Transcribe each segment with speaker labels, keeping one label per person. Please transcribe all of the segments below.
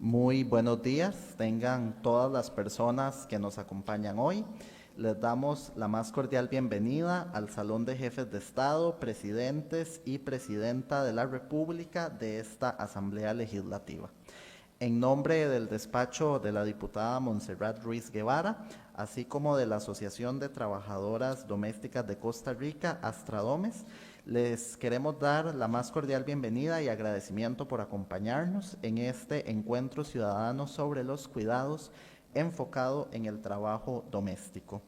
Speaker 1: Muy buenos días, tengan todas las personas que nos acompañan hoy. Les damos la más cordial bienvenida al Salón de Jefes de Estado, Presidentes y Presidenta de la República de esta Asamblea Legislativa. En nombre del despacho de la diputada Montserrat Ruiz Guevara, así como de la Asociación de Trabajadoras Domésticas de Costa Rica, Astradomes, les queremos dar la más cordial bienvenida y agradecimiento por acompañarnos en este encuentro ciudadano sobre los cuidados enfocado en el trabajo doméstico.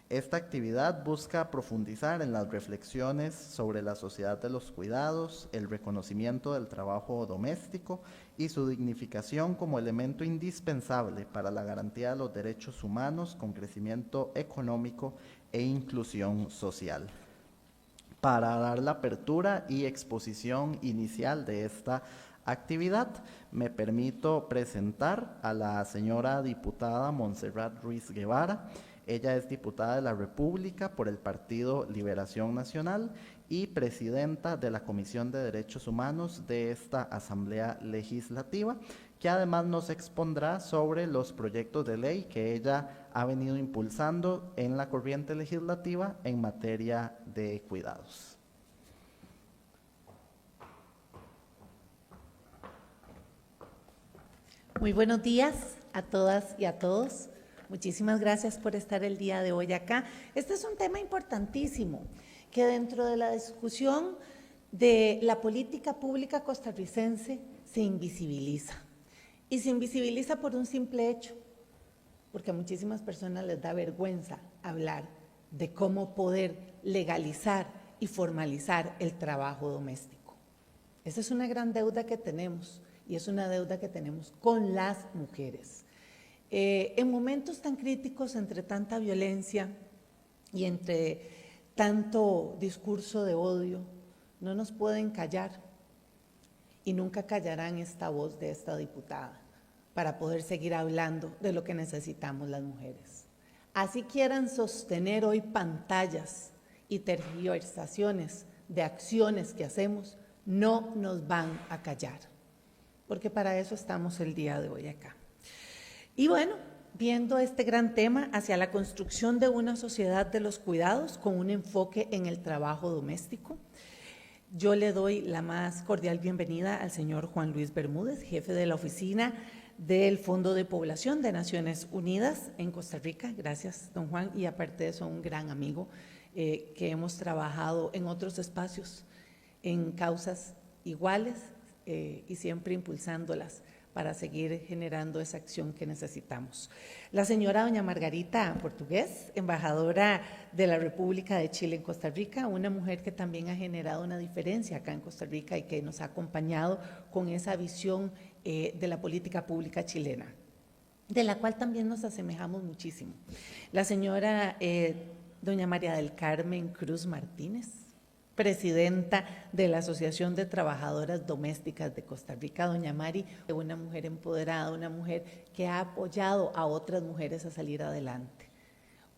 Speaker 1: Esta actividad busca profundizar en las reflexiones sobre la sociedad de los cuidados, el reconocimiento del trabajo doméstico y su dignificación como elemento indispensable para la garantía de los derechos humanos con crecimiento económico e inclusión social. Para dar la apertura y exposición inicial de esta actividad, me permito presentar a la señora diputada Montserrat Ruiz Guevara. Ella es diputada de la República por el Partido Liberación Nacional y presidenta de la Comisión de Derechos Humanos de esta Asamblea Legislativa, que además nos expondrá sobre los proyectos de ley que ella ha venido impulsando en la corriente legislativa en materia de cuidados.
Speaker 2: Muy buenos días a todas y a todos. Muchísimas gracias por estar el día de hoy acá. Este es un tema importantísimo que dentro de la discusión de la política pública costarricense se invisibiliza. Y se invisibiliza por un simple hecho, porque a muchísimas personas les da vergüenza hablar de cómo poder legalizar y formalizar el trabajo doméstico. Esa es una gran deuda que tenemos y es una deuda que tenemos con las mujeres. En momentos tan críticos, entre tanta violencia y entre tanto discurso de odio, no nos pueden callar y nunca callarán esta voz de esta diputada para poder seguir hablando de lo que necesitamos las mujeres. Así quieran sostener hoy pantallas y tergiversaciones de acciones que hacemos, no nos van a callar, porque para eso estamos el día de hoy acá. Y bueno, viendo este gran tema hacia la construcción de una sociedad de los cuidados con un enfoque en el trabajo doméstico, yo le doy la más cordial bienvenida al señor Juan Luis Bermúdez, jefe de la oficina del Fondo de Población de Naciones Unidas en Costa Rica. Gracias, don Juan, y aparte de eso, un gran amigo que hemos trabajado en otros espacios, en causas iguales y siempre impulsándolas para seguir generando esa acción que necesitamos. La señora doña Margarita Portugués, embajadora de la República de Chile en Costa Rica, una mujer que también ha generado una diferencia acá en Costa Rica y que nos ha acompañado con esa visión de la política pública chilena, de la cual también nos asemejamos muchísimo. La señora doña María del Carmen Cruz Martínez, presidenta de la Asociación de Trabajadoras Domésticas de Costa Rica. Doña Mari, una mujer empoderada, una mujer que ha apoyado a otras mujeres a salir adelante.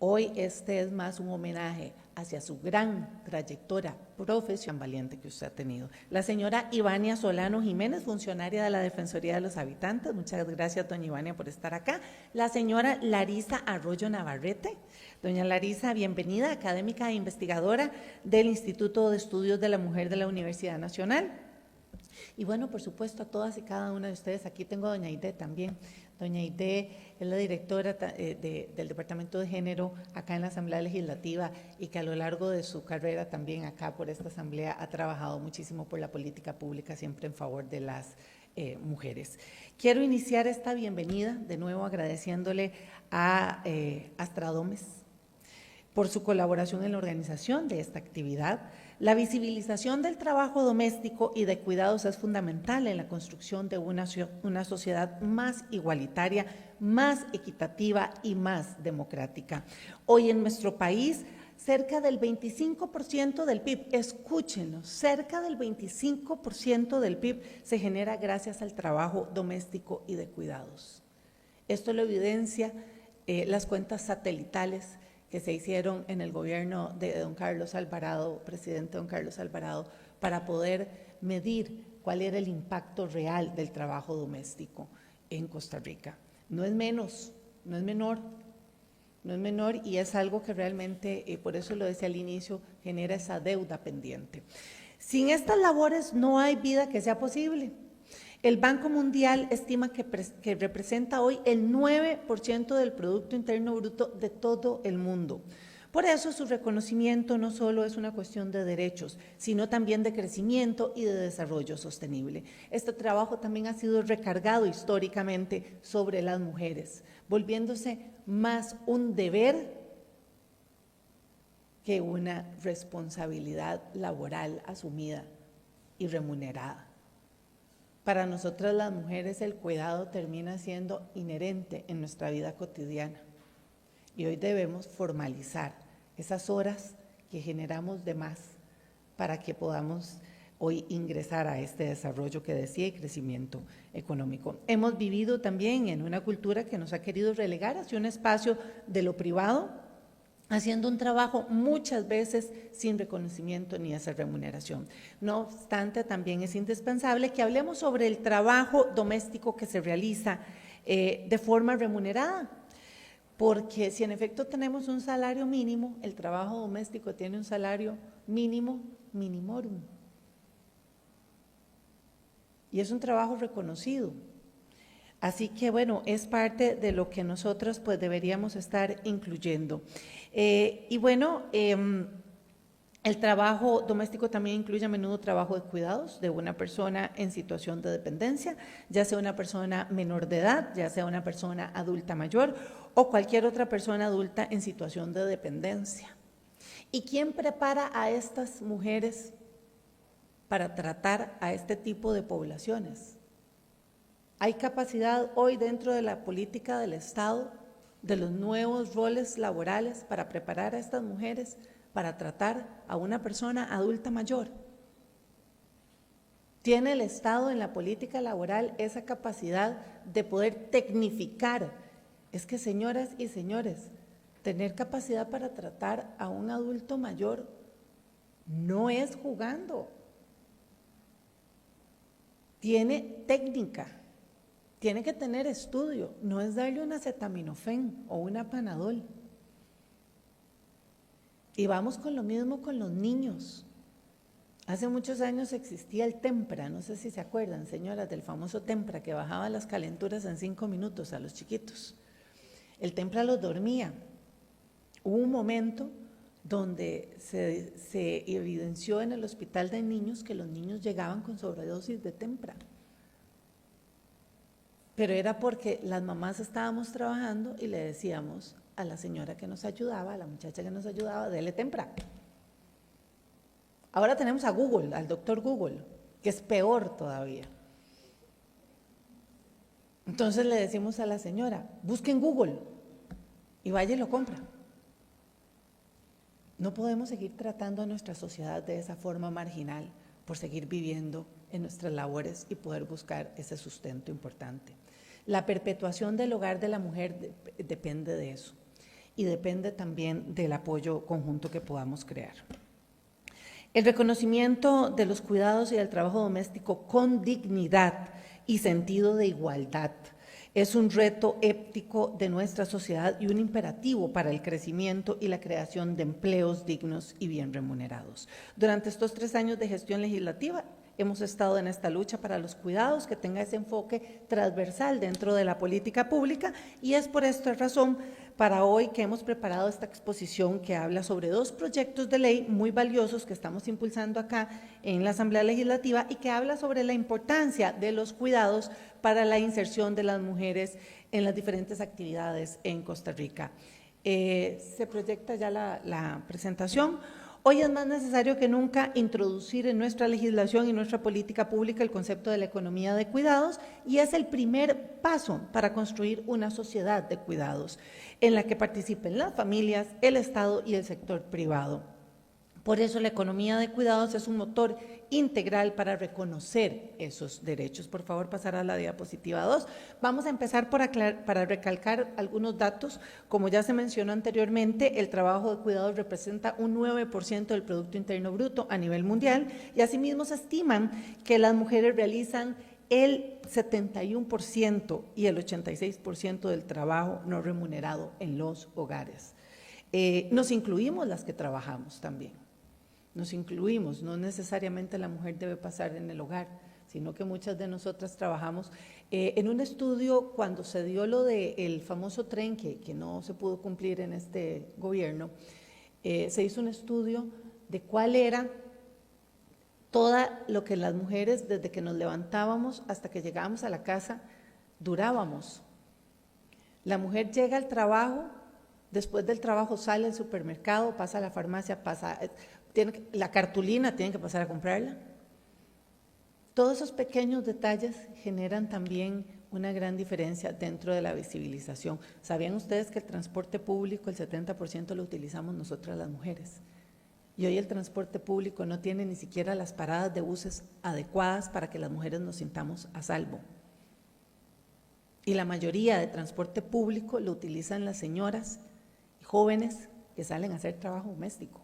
Speaker 2: Hoy este es más un homenaje hacia su gran trayectoria profesional valiente que usted ha tenido. La señora Ivania Solano Jiménez, funcionaria de la Defensoría de los Habitantes. Muchas gracias, doña Ivania, por estar acá. La señora Larisa Arroyo Navarrete. Doña Larisa, bienvenida, académica e investigadora del Instituto de Estudios de la Mujer de la Universidad Nacional. Y bueno, por supuesto, a todas y cada una de ustedes, aquí tengo a doña Aide también. Doña Aide es la directora del Departamento de Género acá en la Asamblea Legislativa y que a lo largo de su carrera también acá por esta Asamblea ha trabajado muchísimo por la política pública, siempre en favor de las mujeres. Quiero iniciar esta bienvenida de nuevo agradeciéndole a Astradomes por su colaboración en la organización de esta actividad. La visibilización del trabajo doméstico y de cuidados es fundamental en la construcción de una sociedad más igualitaria, más equitativa y más democrática. Hoy en nuestro país, cerca del 25% del PIB, escúchenlo, cerca del 25% del PIB se genera gracias al trabajo doméstico y de cuidados. Esto lo evidencia las cuentas satelitales que se hicieron en el gobierno de don Carlos Alvarado, presidente don Carlos Alvarado, para poder medir cuál era el impacto real del trabajo doméstico. en Costa Rica. No es menos, no es menor. No es menor y es algo que realmente, por eso lo decía al inicio, genera esa deuda pendiente. Sin estas labores no hay vida que sea posible. El Banco Mundial estima que representa hoy el 9% del Producto Interno Bruto de todo el mundo. Por eso su reconocimiento no solo es una cuestión de derechos, sino también de crecimiento y de desarrollo sostenible. Este trabajo también ha sido recargado históricamente sobre las mujeres, volviéndose más un deber que una responsabilidad laboral asumida y remunerada. Para nosotras las mujeres el cuidado termina siendo inherente en nuestra vida cotidiana y hoy debemos formalizar esas horas que generamos de más para que podamos hoy ingresar a este desarrollo que decía y crecimiento económico. Hemos vivido también en una cultura que nos ha querido relegar hacia un espacio de lo privado, haciendo un trabajo muchas veces sin reconocimiento ni esa remuneración. No obstante, también es indispensable que hablemos sobre el trabajo doméstico que se realiza de forma remunerada, porque si en efecto tenemos un salario mínimo, el trabajo doméstico tiene un salario mínimo minimorum. Y es un trabajo reconocido. Así que bueno, es parte de lo que nosotros pues deberíamos estar incluyendo. Y bueno, el trabajo doméstico también incluye a menudo trabajo de cuidados de una persona en situación de dependencia, ya sea una persona menor de edad, ya sea una persona adulta mayor o cualquier otra persona adulta en situación de dependencia. ¿Y quién prepara a estas mujeres para tratar a este tipo de poblaciones? ¿Hay capacidad hoy dentro de la política del Estado, de los nuevos roles laborales para preparar a estas mujeres para tratar a una persona adulta mayor? ¿Tiene el Estado en la política laboral esa capacidad de poder tecnificar? Es que, señoras y señores, tener capacidad para tratar a un adulto mayor no es jugando. Tiene técnica, tiene que tener estudio, no es darle un acetaminofén o una Panadol. Y vamos con lo mismo con los niños. Hace muchos años existía el Tempra, no sé si se acuerdan, señoras, del famoso Tempra que bajaba las calenturas en 5 minutos a los chiquitos. El Tempra los dormía. Hubo un momento donde se evidenció en el hospital de niños que los niños llegaban con sobredosis de Tempra. Pero era porque las mamás estábamos trabajando y le decíamos a la señora que nos ayudaba, a la muchacha que nos ayudaba, dele Tempra. Ahora tenemos a Google, al doctor Google, que es peor todavía. Entonces le decimos a la señora, busque en Google y vaya y lo compra. No podemos seguir tratando a nuestra sociedad de esa forma marginal por seguir viviendo en nuestras labores y poder buscar ese sustento importante. La perpetuación del hogar de la mujer depende de eso y depende también del apoyo conjunto que podamos crear. El reconocimiento de los cuidados y del trabajo doméstico con dignidad y sentido de igualdad es un reto ético de nuestra sociedad y un imperativo para el crecimiento y la creación de empleos dignos y bien remunerados. Durante estos 3 años de gestión legislativa, hemos estado en esta lucha para los cuidados, que tenga ese enfoque transversal dentro de la política pública, y es por esta razón para hoy que hemos preparado esta exposición que habla sobre 2 proyectos de ley muy valiosos que estamos impulsando acá en la Asamblea Legislativa y que habla sobre la importancia de los cuidados para la inserción de las mujeres en las diferentes actividades en Costa Rica. Se proyecta ya la presentación. Hoy es más necesario que nunca introducir en nuestra legislación y nuestra política pública el concepto de la economía de cuidados, y es el primer paso para construir una sociedad de cuidados en la que participen las familias, el Estado y el sector privado. Por eso la economía de cuidados es un motor integral para reconocer esos derechos. Por favor, pasar a la diapositiva 2. Vamos a empezar para recalcar algunos datos. Como ya se mencionó anteriormente, el trabajo de cuidados representa un 9% del Producto Interno Bruto a nivel mundial, y asimismo se estiman que las mujeres realizan el 71% y el 86% del trabajo no remunerado en los hogares. Nos incluimos las que trabajamos también, nos incluimos, no necesariamente la mujer debe pasar en el hogar, sino que muchas de nosotras trabajamos. En un estudio, cuando se dio lo del famoso tren que no se pudo cumplir en este gobierno, se hizo un estudio de cuál era todo lo que las mujeres, desde que nos levantábamos hasta que llegábamos a la casa, durábamos. La mujer llega al trabajo, después del trabajo sale al supermercado, pasa a la farmacia, la cartulina tiene que pasar a comprarla. Todos esos pequeños detalles generan también una gran diferencia dentro de la visibilización. ¿Sabían ustedes que el transporte público, el 70% lo utilizamos nosotras las mujeres? Y hoy el transporte público no tiene ni siquiera las paradas de buses adecuadas para que las mujeres nos sintamos a salvo. Y la mayoría de transporte público lo utilizan las señoras y jóvenes que salen a hacer trabajo doméstico.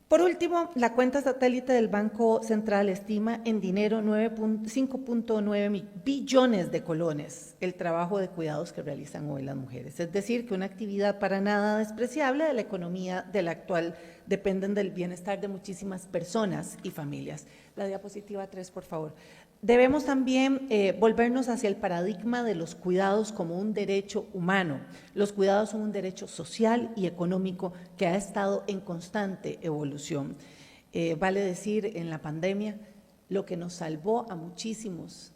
Speaker 2: Por último, la cuenta satélite del Banco Central estima en dinero 5.9 billones de colones el trabajo de cuidados que realizan hoy las mujeres. Es decir, que una actividad para nada despreciable de la economía de la actual dependen del bienestar de muchísimas personas y familias. La diapositiva 3, por favor. Debemos también volvernos hacia el paradigma de los cuidados como un derecho humano. Los cuidados son un derecho social y económico que ha estado en constante evolución. Vale decir, en la pandemia, lo que nos salvó a muchísimos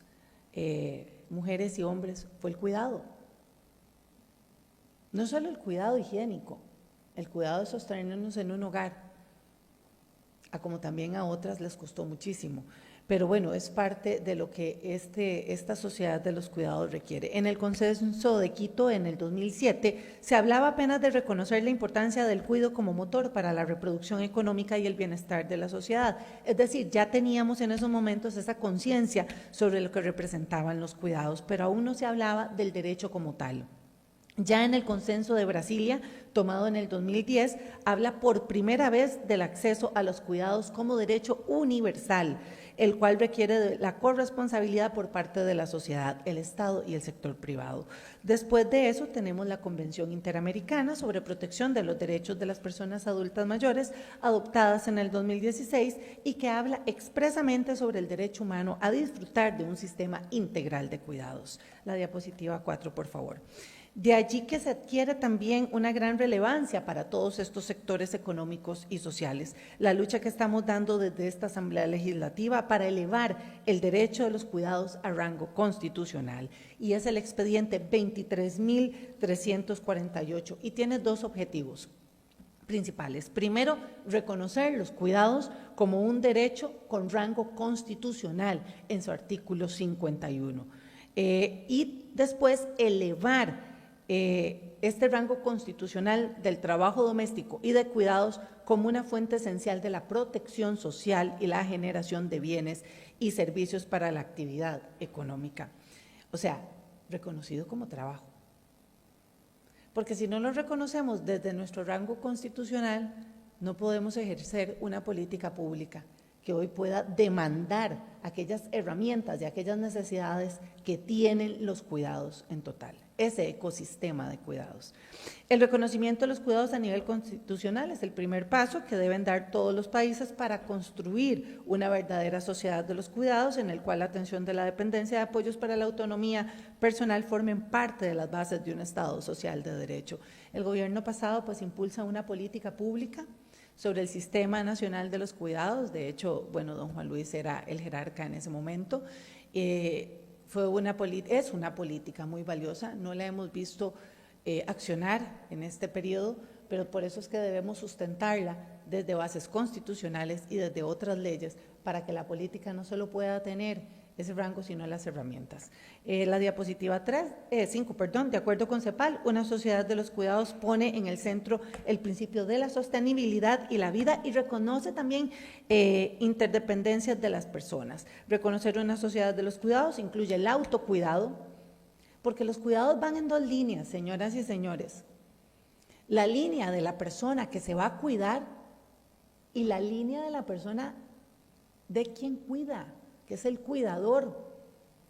Speaker 2: mujeres y hombres fue el cuidado. No solo el cuidado higiénico, el cuidado de sostenernos en un hogar, como también a otras les costó muchísimo. Pero bueno, es parte de lo que esta sociedad de los cuidados requiere. En el Consenso de Quito, en el 2007, se hablaba apenas de reconocer la importancia del cuidado como motor para la reproducción económica y el bienestar de la sociedad. Es decir, ya teníamos en esos momentos esa conciencia sobre lo que representaban los cuidados, pero aún no se hablaba del derecho como tal. Ya en el Consenso de Brasilia, tomado en el 2010, habla por primera vez del acceso a los cuidados como derecho universal, el cual requiere de la corresponsabilidad por parte de la sociedad, el Estado y el sector privado. Después de eso tenemos la Convención Interamericana sobre Protección de los Derechos de las Personas Adultas Mayores, adoptadas en el 2016 y que habla expresamente sobre el derecho humano a disfrutar de un sistema integral de cuidados. La diapositiva 4, por favor. De allí que se adquiere también una gran relevancia para todos estos sectores económicos y sociales. La lucha que estamos dando desde esta Asamblea Legislativa para elevar el derecho de los cuidados a rango constitucional. Y es el expediente 23.348 y tiene dos objetivos principales. Primero, reconocer los cuidados como un derecho con rango constitucional en su artículo 51. Y después, elevar este rango constitucional del trabajo doméstico y de cuidados como una fuente esencial de la protección social y la generación de bienes y servicios para la actividad económica. O sea, reconocido como trabajo. Porque si no lo reconocemos desde nuestro rango constitucional, no podemos ejercer una política pública que hoy pueda demandar aquellas herramientas y aquellas necesidades que tienen los cuidados en total, ese ecosistema de cuidados. El reconocimiento de los cuidados a nivel constitucional es el primer paso que deben dar todos los países para construir una verdadera sociedad de los cuidados en el cual la atención de la dependencia de apoyos para la autonomía personal formen parte de las bases de un Estado social de derecho. El gobierno pasado pues impulsa una política pública sobre el Sistema Nacional de los Cuidados. De hecho, bueno, don Juan Luis era el jerarca en ese momento. Es una política muy valiosa, no la hemos visto accionar en este periodo, pero por eso es que debemos sustentarla desde bases constitucionales y desde otras leyes para que la política no solo pueda tener ese rango, sino las herramientas. La diapositiva 5, de acuerdo con CEPAL, una sociedad de los cuidados pone en el centro el principio de la sostenibilidad y la vida y reconoce también interdependencias de las personas. Reconocer una sociedad de los cuidados incluye el autocuidado, porque los cuidados van en dos líneas, señoras y señores. La línea de la persona que se va a cuidar y la línea de la persona de quien cuida, que es el cuidador.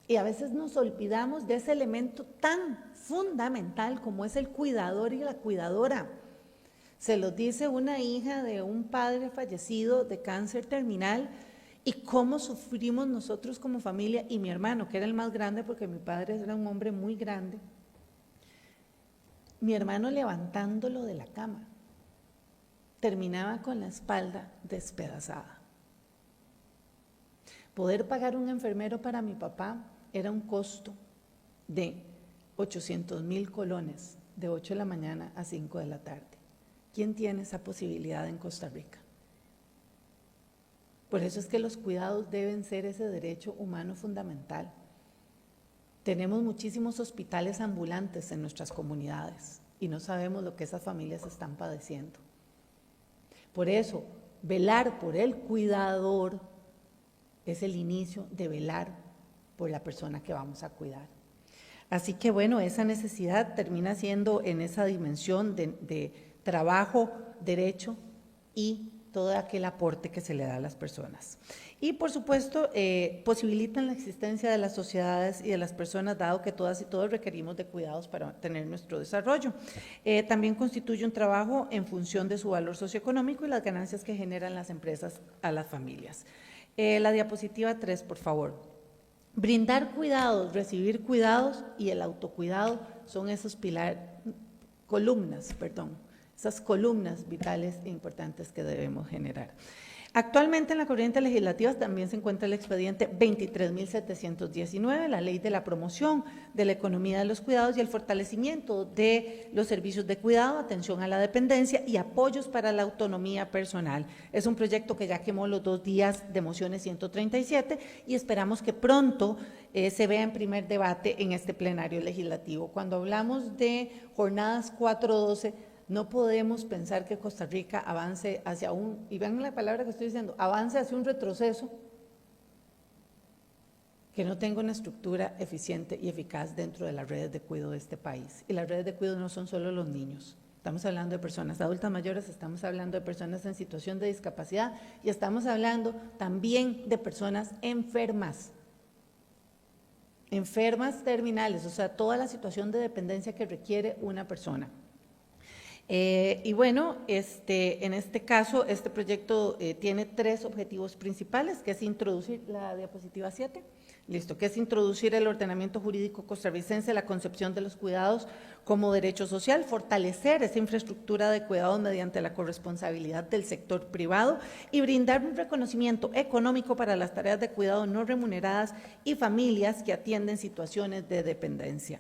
Speaker 2: Y a veces nos olvidamos de ese elemento tan fundamental como es el cuidador y la cuidadora. Se los dice una hija de un padre fallecido de cáncer terminal y cómo sufrimos nosotros como familia, y mi hermano, que era el más grande porque mi padre era un hombre muy grande, mi hermano levantándolo de la cama, terminaba con la espalda despedazada. Poder pagar un enfermero para mi papá era un costo de 800,000 colones de 8 de la mañana a 5 de la tarde. ¿Quién tiene esa posibilidad en Costa Rica? Por eso es que los cuidados deben ser ese derecho humano fundamental. Tenemos muchísimos hospitales ambulantes en nuestras comunidades y no sabemos lo que esas familias están padeciendo. Por eso, velar por el cuidador es el inicio de velar por la persona que vamos a cuidar. Así que bueno, esa necesidad termina siendo en esa dimensión de trabajo, derecho y todo aquel aporte que se le da a las personas. Y por supuesto, posibilitan la existencia de las sociedades y de las personas, dado que todas y todos requerimos de cuidados para tener nuestro desarrollo. También constituye un trabajo en función de su valor socioeconómico y las ganancias que generan las empresas a las familias. La diapositiva 3, por favor. Brindar cuidados, recibir cuidados y el autocuidado son esas columnas vitales e importantes que debemos generar. Actualmente en la corriente legislativa también se encuentra el expediente 23.719, la ley de la promoción de la economía de los cuidados y el fortalecimiento de los servicios de cuidado, atención a la dependencia y apoyos para la autonomía personal. Es un proyecto que ya quemó los 2 días de mociones 137 y esperamos que pronto se vea en primer debate en este plenario legislativo. Cuando hablamos de jornadas 4/12, no podemos pensar que Costa Rica avance hacia y vean la palabra que estoy diciendo, avance hacia un retroceso que no tenga una estructura eficiente y eficaz dentro de las redes de cuidado de este país. Y las redes de cuidado no son solo los niños, estamos hablando de personas adultas mayores, estamos hablando de personas en situación de discapacidad y estamos hablando también de personas enfermas terminales, o sea, toda la situación de dependencia que requiere una persona. Y bueno, en este caso, este proyecto tiene 3 objetivos principales, que es introducir, la diapositiva 7, listo, que es introducir el ordenamiento jurídico costarricense, la concepción de los cuidados como derecho social, fortalecer esa infraestructura de cuidados mediante la corresponsabilidad del sector privado y brindar un reconocimiento económico para las tareas de cuidado no remuneradas y familias que atienden situaciones de dependencia.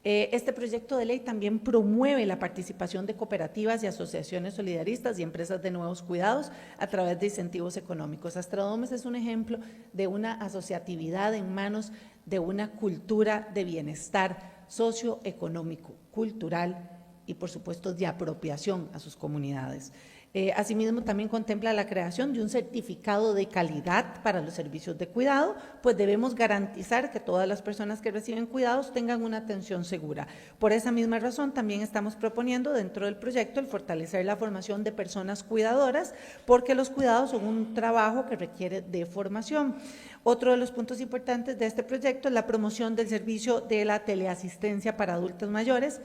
Speaker 2: Este proyecto de ley también promueve la participación de cooperativas y asociaciones solidaristas y empresas de nuevos cuidados a través de incentivos económicos. Astradomes es un ejemplo de una asociatividad en manos de una cultura de bienestar socioeconómico, cultural y por supuesto de apropiación a sus comunidades. Asimismo, también contempla la creación de un certificado de calidad para los servicios de cuidado, pues debemos garantizar que todas las personas que reciben cuidados tengan una atención segura. Por esa misma razón, también estamos proponiendo dentro del proyecto el fortalecer la formación de personas cuidadoras, porque los cuidados son un trabajo que requiere de formación. Otro de los puntos importantes de este proyecto es la promoción del servicio de la teleasistencia para adultos mayores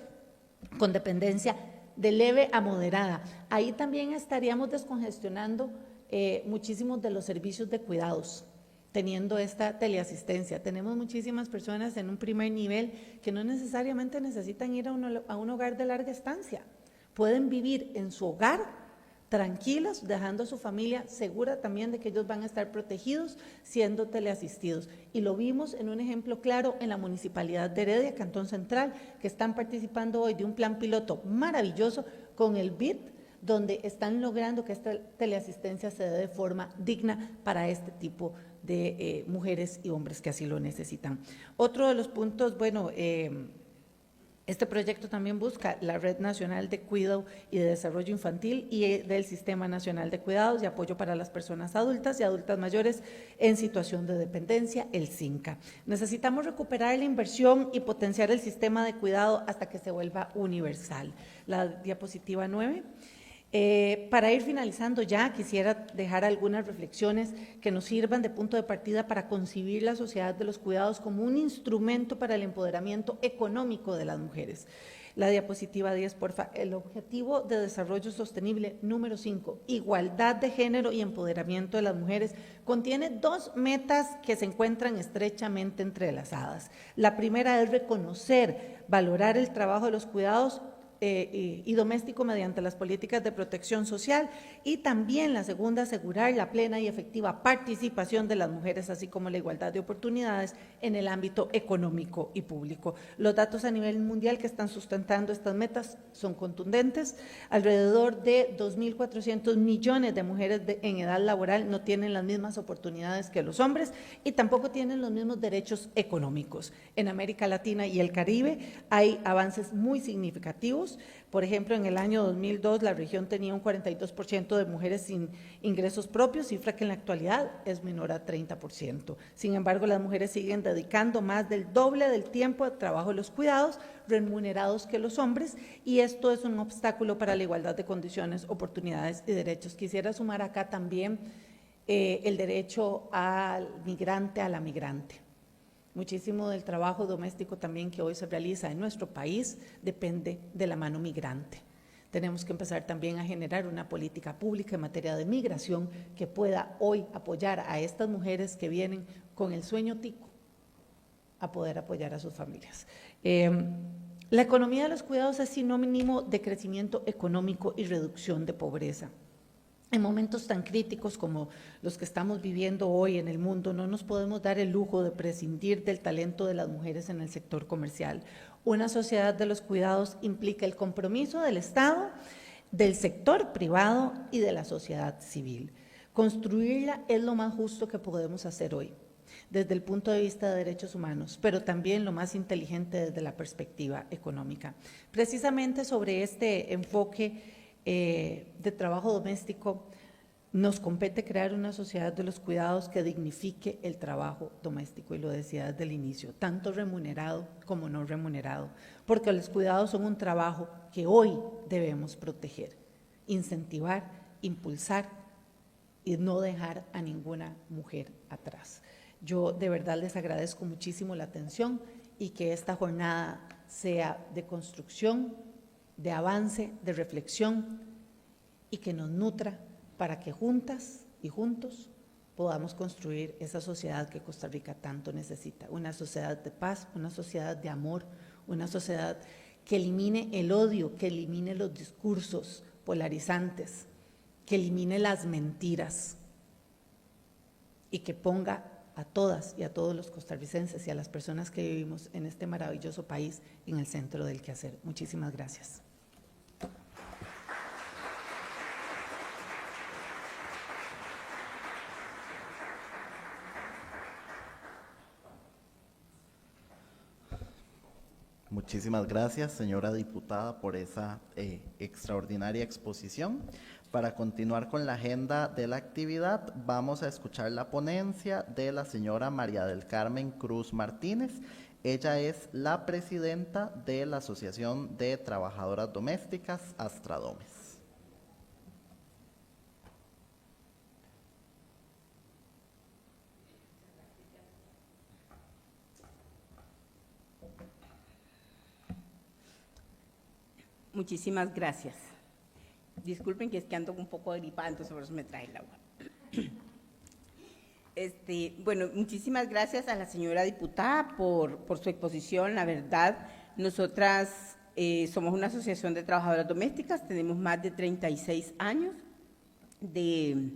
Speaker 2: con dependencia de leve a moderada. Ahí también estaríamos descongestionando muchísimos de los servicios de cuidados, teniendo esta teleasistencia. Tenemos muchísimas personas en un primer nivel que no necesariamente necesitan ir a un hogar de larga estancia. Pueden vivir en su hogar tranquilos, dejando a su familia segura también de que ellos van a estar protegidos siendo teleasistidos. Y lo vimos en un ejemplo claro en la Municipalidad de Heredia, Cantón Central, que están participando hoy de un plan piloto maravilloso con el BID, donde están logrando que esta teleasistencia se dé de forma digna para este tipo de mujeres y hombres que así lo necesitan. Otro de los puntos, bueno, este proyecto también busca la Red Nacional de Cuidado y de Desarrollo Infantil y del Sistema Nacional de Cuidados y Apoyo para las Personas Adultas y Adultas Mayores en Situación de Dependencia, el CINCA. Necesitamos recuperar la inversión y potenciar el sistema de cuidado hasta que se vuelva universal. La diapositiva 9. Para ir finalizando ya, quisiera dejar algunas reflexiones que nos sirvan de punto de partida para concebir la sociedad de los cuidados como un instrumento para el empoderamiento económico de las mujeres. La diapositiva 10, porfa. El objetivo de desarrollo sostenible número 5, igualdad de género y empoderamiento de las mujeres, contiene dos metas que se encuentran estrechamente entrelazadas. La primera es reconocer, valorar el trabajo de los cuidados y doméstico mediante las políticas de protección social, y también la segunda, asegurar la plena y efectiva participación de las mujeres, así como la igualdad de oportunidades en el ámbito económico y público. Los datos a nivel mundial que están sustentando estas metas son contundentes. Alrededor de 2.400 millones de mujeres en edad laboral no tienen las mismas oportunidades que los hombres y tampoco tienen los mismos derechos económicos. En América Latina y el Caribe hay avances muy significativos. Por ejemplo, en el año 2002 la región tenía un 42% de mujeres sin ingresos propios, cifra que en la actualidad es menor a 30%. Sin embargo, las mujeres siguen dedicando más del doble del tiempo de trabajo en los cuidados remunerados que los hombres, y esto es un obstáculo para la igualdad de condiciones, oportunidades y derechos. Quisiera sumar acá también el derecho al migrante, a la migrante. Muchísimo del trabajo doméstico también que hoy se realiza en nuestro país depende de la mano migrante. Tenemos que empezar también a generar una política pública en materia de migración que pueda hoy apoyar a estas mujeres que vienen con el sueño tico a poder apoyar a sus familias. La economía de los cuidados es sinónimo de crecimiento económico y reducción de pobreza. En momentos tan críticos como los que estamos viviendo hoy en el mundo, no nos podemos dar el lujo de prescindir del talento de las mujeres en el sector comercial. Una sociedad de los cuidados implica el compromiso del Estado, del sector privado y de la sociedad civil. Construirla es lo más justo que podemos hacer hoy, desde el punto de vista de derechos humanos, pero también lo más inteligente desde la perspectiva económica. Precisamente sobre este enfoque de trabajo doméstico, nos compete crear una sociedad de los cuidados que dignifique el trabajo doméstico, y lo decía desde el inicio, tanto remunerado como no remunerado, porque los cuidados son un trabajo que hoy debemos proteger, incentivar, impulsar y no dejar a ninguna mujer atrás. Yo de verdad les agradezco muchísimo la atención y que esta jornada sea de construcción, de avance, de reflexión, y que nos nutra para que juntas y juntos podamos construir esa sociedad que Costa Rica tanto necesita, una sociedad de paz, una sociedad de amor, una sociedad que elimine el odio, que elimine los discursos polarizantes, que elimine las mentiras y que ponga a todas y a todos los costarricenses y a las personas que vivimos en este maravilloso país en el centro del quehacer. Muchísimas gracias.
Speaker 1: Muchísimas gracias, señora diputada, por esa extraordinaria exposición. Para continuar con la agenda de la actividad, vamos a escuchar la ponencia de la señora María del Carmen Cruz Martínez. Ella es la presidenta de la Asociación de Trabajadoras Domésticas, Astradomes.
Speaker 3: Muchísimas gracias. Disculpen que es que ando un poco gripada, entonces por eso me trae el agua. Bueno, muchísimas gracias a la señora diputada por su exposición. La verdad, nosotras somos una asociación de trabajadoras domésticas, tenemos más de 36 años de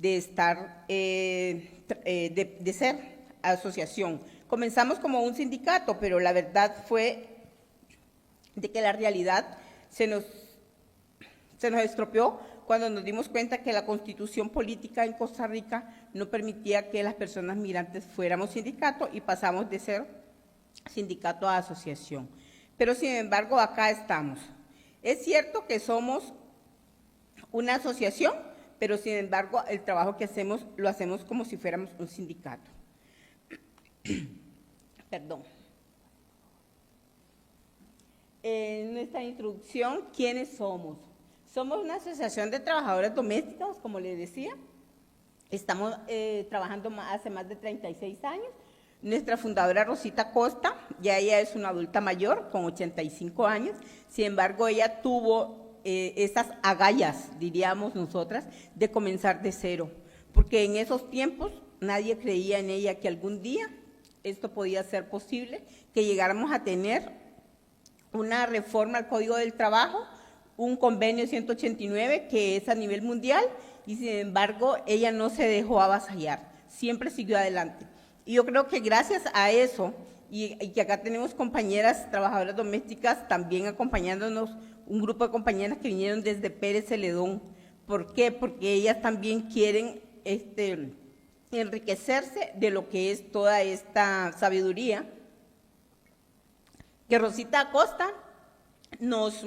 Speaker 3: estar, de ser asociación. Comenzamos como un sindicato, pero la verdad fue de que la realidad se nos estropeó cuando nos dimos cuenta que la constitución política en Costa Rica no permitía que las personas migrantes fuéramos sindicato, y pasamos de ser sindicato a asociación. Pero sin embargo, acá estamos. Es cierto que somos una asociación, pero sin embargo, el trabajo que hacemos lo hacemos como si fuéramos un sindicato. Perdón. En nuestra introducción, ¿quiénes somos? Somos una asociación de trabajadoras domésticas, como les decía. Estamos trabajando hace más de 36 años. Nuestra fundadora Rosita Costa, ya ella es una adulta mayor, con 85 años. Sin embargo, ella tuvo esas agallas, diríamos nosotras, de comenzar de cero. Porque en esos tiempos nadie creía en ella que algún día esto podía ser posible, que llegáramos a tener una reforma al Código del Trabajo, un convenio 189 que es a nivel mundial, y sin embargo ella no se dejó avasallar, siempre siguió adelante. Y yo creo que gracias a eso, y que acá tenemos compañeras trabajadoras domésticas también acompañándonos, un grupo de compañeras que vinieron desde Pérez Celedón. ¿Por qué? Porque ellas también quieren enriquecerse de lo que es toda esta sabiduría que Rosita Acosta nos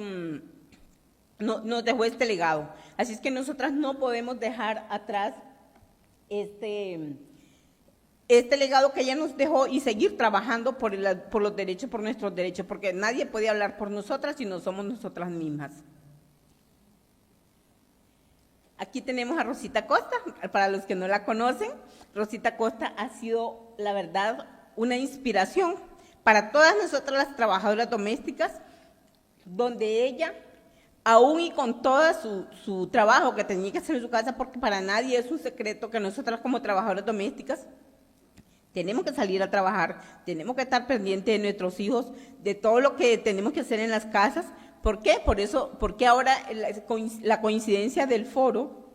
Speaker 3: dejó este legado. Así es que nosotras no podemos dejar atrás este legado que ella nos dejó y seguir trabajando por los derechos, por nuestros derechos, porque nadie puede hablar por nosotras si no somos nosotras mismas. Aquí tenemos a Rosita Costa, para los que no la conocen. Rosita Costa ha sido, la verdad, una inspiración para todas nosotras las trabajadoras domésticas, donde ella, aún y con todo su trabajo que tenía que hacer en su casa, porque para nadie es un secreto que nosotras como trabajadoras domésticas tenemos que salir a trabajar, tenemos que estar pendientes de nuestros hijos, de todo lo que tenemos que hacer en las casas. ¿Por qué? Por eso, porque ahora la coincidencia del foro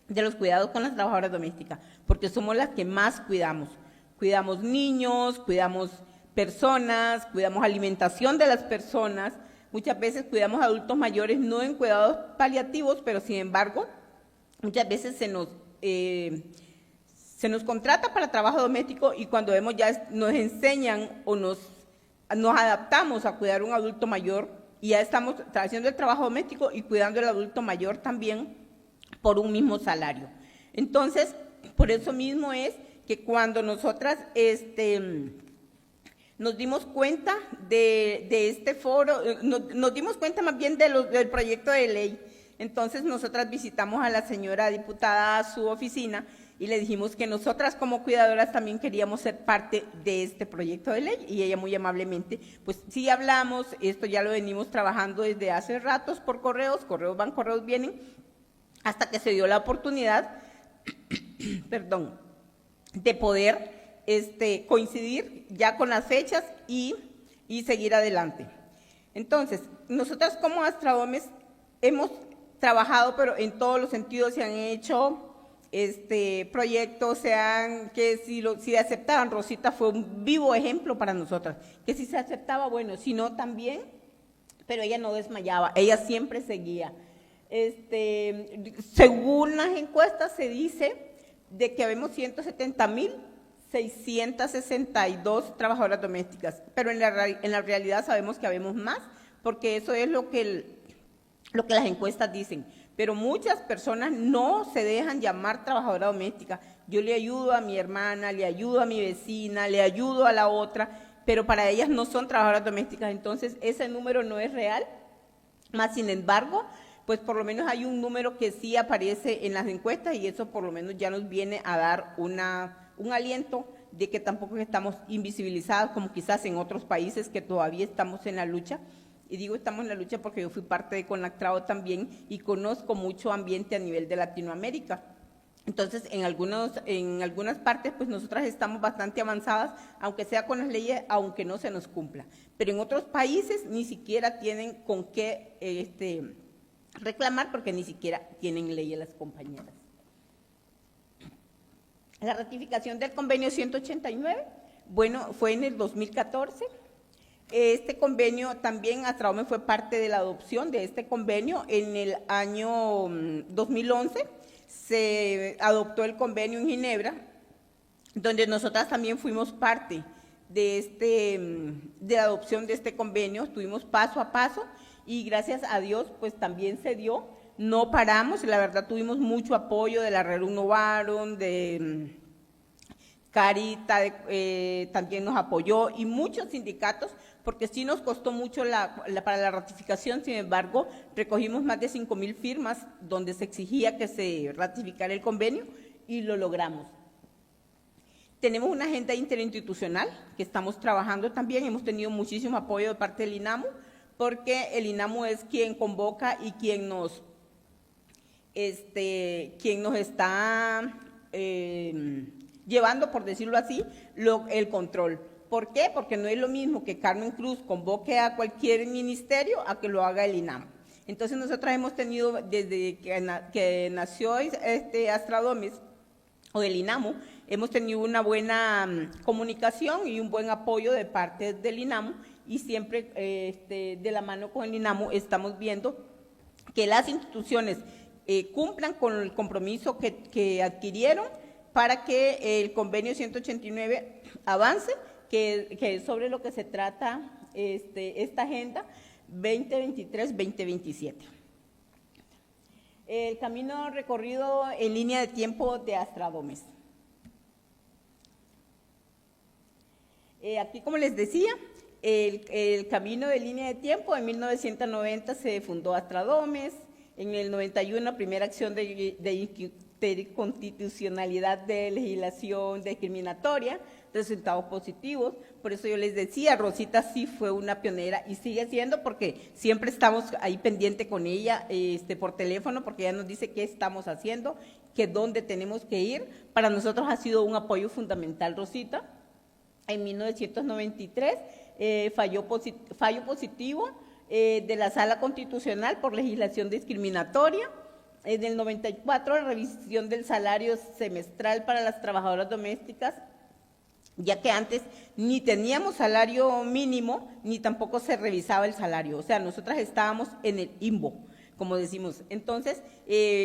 Speaker 3: de los cuidados con las trabajadoras domésticas, porque somos las que más cuidamos. Cuidamos niños, cuidamos personas, cuidamos alimentación de las personas, muchas veces cuidamos adultos mayores, no en cuidados paliativos, pero sin embargo, muchas veces se nos contrata para trabajo doméstico y cuando vemos ya nos enseñan o nos adaptamos a cuidar a un adulto mayor y ya estamos haciendo el trabajo doméstico y cuidando al adulto mayor también por un mismo salario. Entonces, por eso mismo es que cuando nosotras nos dimos cuenta de este foro, nos dimos cuenta más bien del proyecto de ley, entonces nosotras visitamos a la señora diputada a su oficina y le dijimos que nosotras como cuidadoras también queríamos ser parte de este proyecto de ley y ella muy amablemente, pues sí hablamos, esto ya lo venimos trabajando desde hace ratos por correos van, correos vienen, hasta que se dio la oportunidad, perdón, de poder coincidir ya con las fechas y seguir adelante. Entonces, nosotras como Astradomes hemos trabajado, pero en todos los sentidos se han hecho proyectos, si aceptaban, Rosita fue un vivo ejemplo para nosotras, que si se aceptaba, bueno, si no también, pero ella no desmayaba, ella siempre seguía. Según las encuestas se dice de que habemos 170,662 trabajadoras domésticas, pero en la realidad sabemos que habemos más, porque eso es lo que las encuestas dicen. Pero muchas personas no se dejan llamar trabajadora doméstica. Yo le ayudo a mi hermana, le ayudo a mi vecina, le ayudo a la otra, pero para ellas no son trabajadoras domésticas, entonces ese número no es real. Más sin embargo, pues por lo menos hay un número que sí aparece en las encuestas y eso por lo menos ya nos viene a dar un aliento de que tampoco estamos invisibilizadas como quizás en otros países que todavía estamos en la lucha. Y digo estamos en la lucha porque yo fui parte de Conactrao también y conozco mucho ambiente a nivel de Latinoamérica. Entonces, en algunas partes, pues nosotras estamos bastante avanzadas, aunque sea con las leyes, aunque no se nos cumpla. Pero en otros países ni siquiera tienen con qué reclamar porque ni siquiera tienen leyes las compañeras. La ratificación del convenio 189, bueno, fue en el 2014. Este convenio también, Astradomes fue parte de la adopción de este convenio. En el año 2011 se adoptó el convenio en Ginebra, donde nosotras también fuimos parte de la adopción de este convenio, estuvimos paso a paso y gracias a Dios pues también se dio, no paramos, la verdad tuvimos mucho apoyo de la Rerum Novarum, Carita también nos apoyó y muchos sindicatos, porque sí nos costó mucho para la ratificación. Sin embargo, recogimos más de 5,000 firmas donde se exigía que se ratificara el convenio y lo logramos. Tenemos una agenda interinstitucional que estamos trabajando también. Hemos tenido muchísimo apoyo de parte del INAMU, porque el INAMU es quien convoca y quien nos está llevando, por decirlo así, el control. ¿Por qué? Porque no es lo mismo que Carmen Cruz convoque a cualquier ministerio a que lo haga el INAMU. Entonces nosotros hemos tenido, desde que nació Astradomes o el INAMU, hemos tenido una buena comunicación y un buen apoyo de parte del INAMU, y siempre de la mano con el INAMU estamos viendo que las instituciones cumplan con el compromiso que adquirieron para que el convenio 189 avance, que es sobre lo que se trata esta agenda 2023-2027. El camino recorrido en línea de tiempo de Astradomes. Aquí, como les decía, el camino de línea de tiempo, en 1990 se fundó Astradomes, en el 91 primera acción de constitucionalidad de legislación discriminatoria, resultados positivos. Por eso yo les decía, Rosita sí fue una pionera y sigue siendo, porque siempre estamos ahí pendiente con ella por teléfono, porque ella nos dice qué estamos haciendo, que dónde tenemos que ir. Para nosotros ha sido un apoyo fundamental, Rosita. En 1993 fallo positivo de la Sala Constitucional por legislación discriminatoria. En el 94, revisión del salario semestral para las trabajadoras domésticas, ya que antes ni teníamos salario mínimo, ni tampoco se revisaba el salario. O sea, nosotras estábamos en el limbo, como decimos. Entonces,